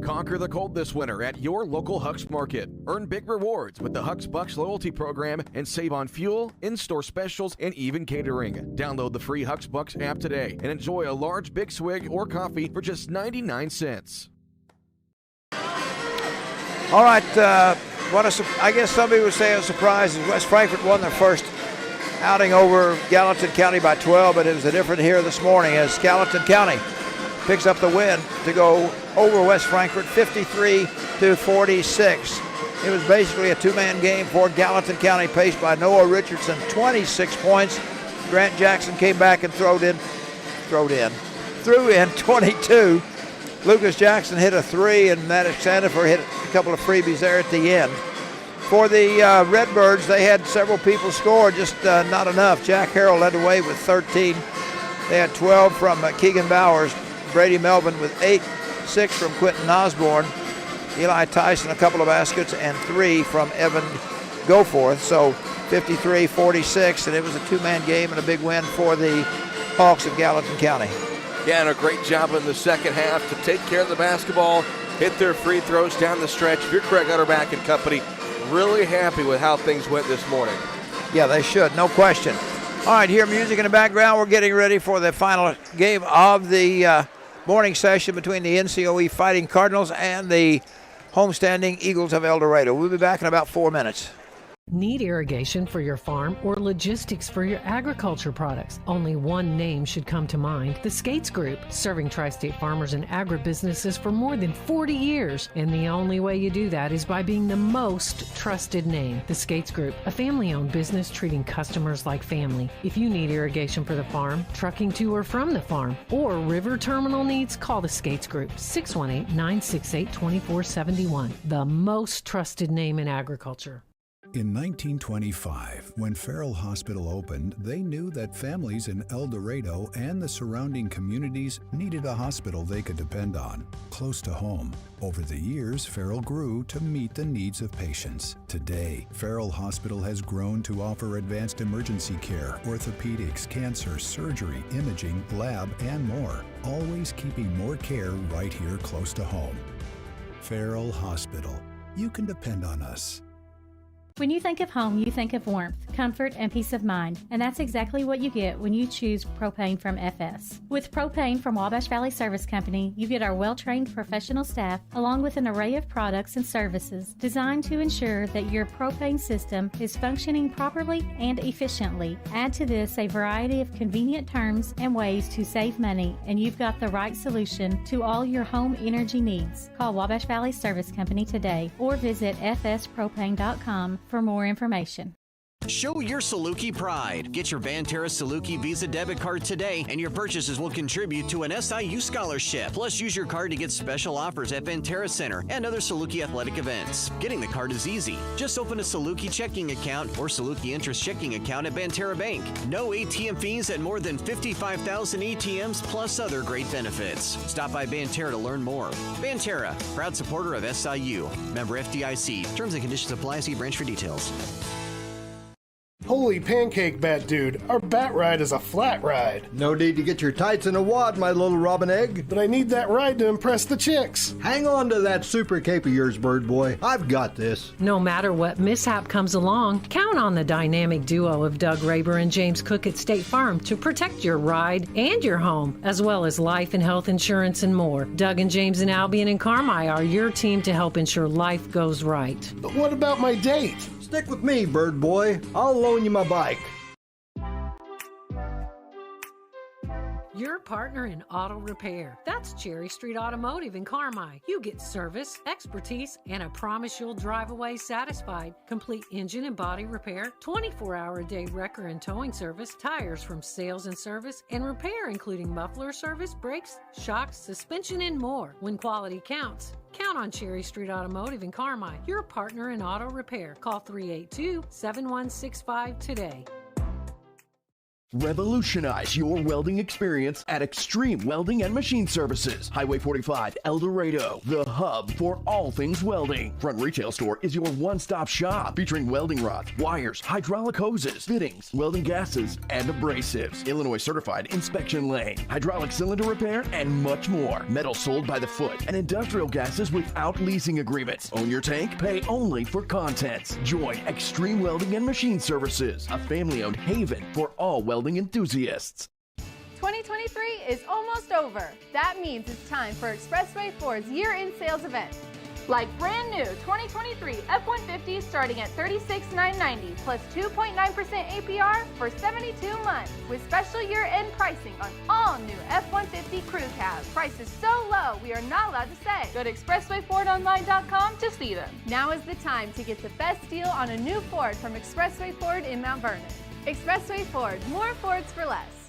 Conquer the cold this winter at your local Huck's Market. Earn big rewards with the Huck's Bucks loyalty program and save on fuel, in-store specials, and even catering. Download the free Huck's Bucks app today and enjoy a large big swig or coffee for just 99 cents. All right, I guess somebody would say a surprise is West Frankfort won their first outing over Gallatin County by 12, but it was different here this morning as Gallatin County picks up the win to go over West Frankfort 53-46. It was basically a two-man game for Gallatin County, paced by Noah Richardson, 26 points. Grant Jackson came back and threw in 22. Lucas Jackson hit a 3, and Matt Sandifer hit a couple of freebies there at the end. For the Redbirds, they had several people score, just not enough. Jack Harrell led the way with 13. They had 12 from Keegan Bowers. Brady Melvin with 8, 6 from Quentin Osborne, Eli Tyson a couple of baskets, and 3 from Evan Goforth. So 53-46, and it was a two-man game and a big win for the Hawks of Gallatin County. Yeah, and a great job in the second half to take care of the basketball, hit their free throws down the stretch. If you're Craig Utterback and company, really happy with how things went this morning. Yeah, they should, no question. All right, here music in the background. We're getting ready for the final game of the morning session between the NCOE Fighting Cardinals and the homestanding Eagles of Eldorado. We'll be back in about 4 minutes. Need irrigation for your farm or logistics for your agriculture products? Only one name should come to mind: the Skates Group, serving tri-state farmers and agribusinesses for more than 40 years. And the only way you do that is by being the most trusted name. The Skates Group, a family-owned business treating customers like family. If you need irrigation for the farm, trucking to or from the farm, or river terminal needs, call the Skates Group, 618-968-2471. The most trusted name in agriculture. In 1925, when Farrell Hospital opened, they knew that families in Eldorado and the surrounding communities needed a hospital they could depend on, close to home. Over the years, Farrell grew to meet the needs of patients. Today, Farrell Hospital has grown to offer advanced emergency care, orthopedics, cancer, surgery, imaging, lab, and more, always keeping more care right here close to home. Farrell Hospital. You can depend on us. When you think of home, you think of warmth, comfort, and peace of mind. And that's exactly what you get when you choose propane from FS. With propane from Wabash Valley Service Company, you get our well-trained professional staff along with an array of products and services designed to ensure that your propane system is functioning properly and efficiently. Add to this a variety of convenient terms and ways to save money, and you've got the right solution to all your home energy needs. Call Wabash Valley Service Company today or visit fspropane.com for more information. Show your Saluki pride. Get your Banterra Saluki Visa debit card today, and your purchases will contribute to an SIU scholarship. Plus, use your card to get special offers at Banterra Center and other Saluki athletic events. Getting the card is easy. Just open a Saluki checking account or Saluki interest checking account at Banterra Bank. No ATM fees at more than 55,000 ATMs, plus other great benefits. Stop by Banterra to learn more. Banterra, proud supporter of SIU. Member FDIC. Terms and conditions apply. See branch for details. Holy pancake bat dude, our bat ride is a flat ride. No need to get your tights in a wad, my little robin egg. But I need that ride to impress the chicks. Hang on to that super cape of yours, bird boy. I've got this. No matter what mishap comes along, count on the dynamic duo of Doug Raber and James Cook at State Farm to protect your ride and your home, as well as life and health insurance and more. Doug and James and Albion and Carmi are your team to help ensure life goes right. But what about my date? Stick with me, bird boy. I'll loan you my bike. Your partner in auto repair. That's Cherry Street Automotive in Carmi. You get service, expertise, and a promise you'll drive away satisfied. Complete engine and body repair, 24-hour-a-day wrecker and towing service, tires from sales and service, and repair including muffler service, brakes, shocks, suspension, and more. When quality counts, count on Cherry Street Automotive in Carmi, your partner in auto repair. Call 382-7165 today. Revolutionize your welding experience at Extreme Welding and Machine Services. Highway 45, Eldorado, the hub for all things welding. Front Retail Store is your one-stop shop featuring welding rods, wires, hydraulic hoses, fittings, welding gases, and abrasives. Illinois certified inspection lane, hydraulic cylinder repair, and much more. Metal sold by the foot and industrial gases without leasing agreements. Own your tank, pay only for contents. Join Extreme Welding and Machine Services, a family-owned haven for all welding enthusiasts. 2023 is almost over. That means it's time for Expressway Ford's year-end sales event. Like brand new 2023 F-150 starting at $36,990 plus 2.9% APR for 72 months with special year-end pricing on all new F-150 crew cabs. Prices so low we are not allowed to say. Go to expresswayfordonline.com to see them. Now is the time to get the best deal on a new Ford from Expressway Ford in Mount Vernon. Expressway Ford, more Fords for less.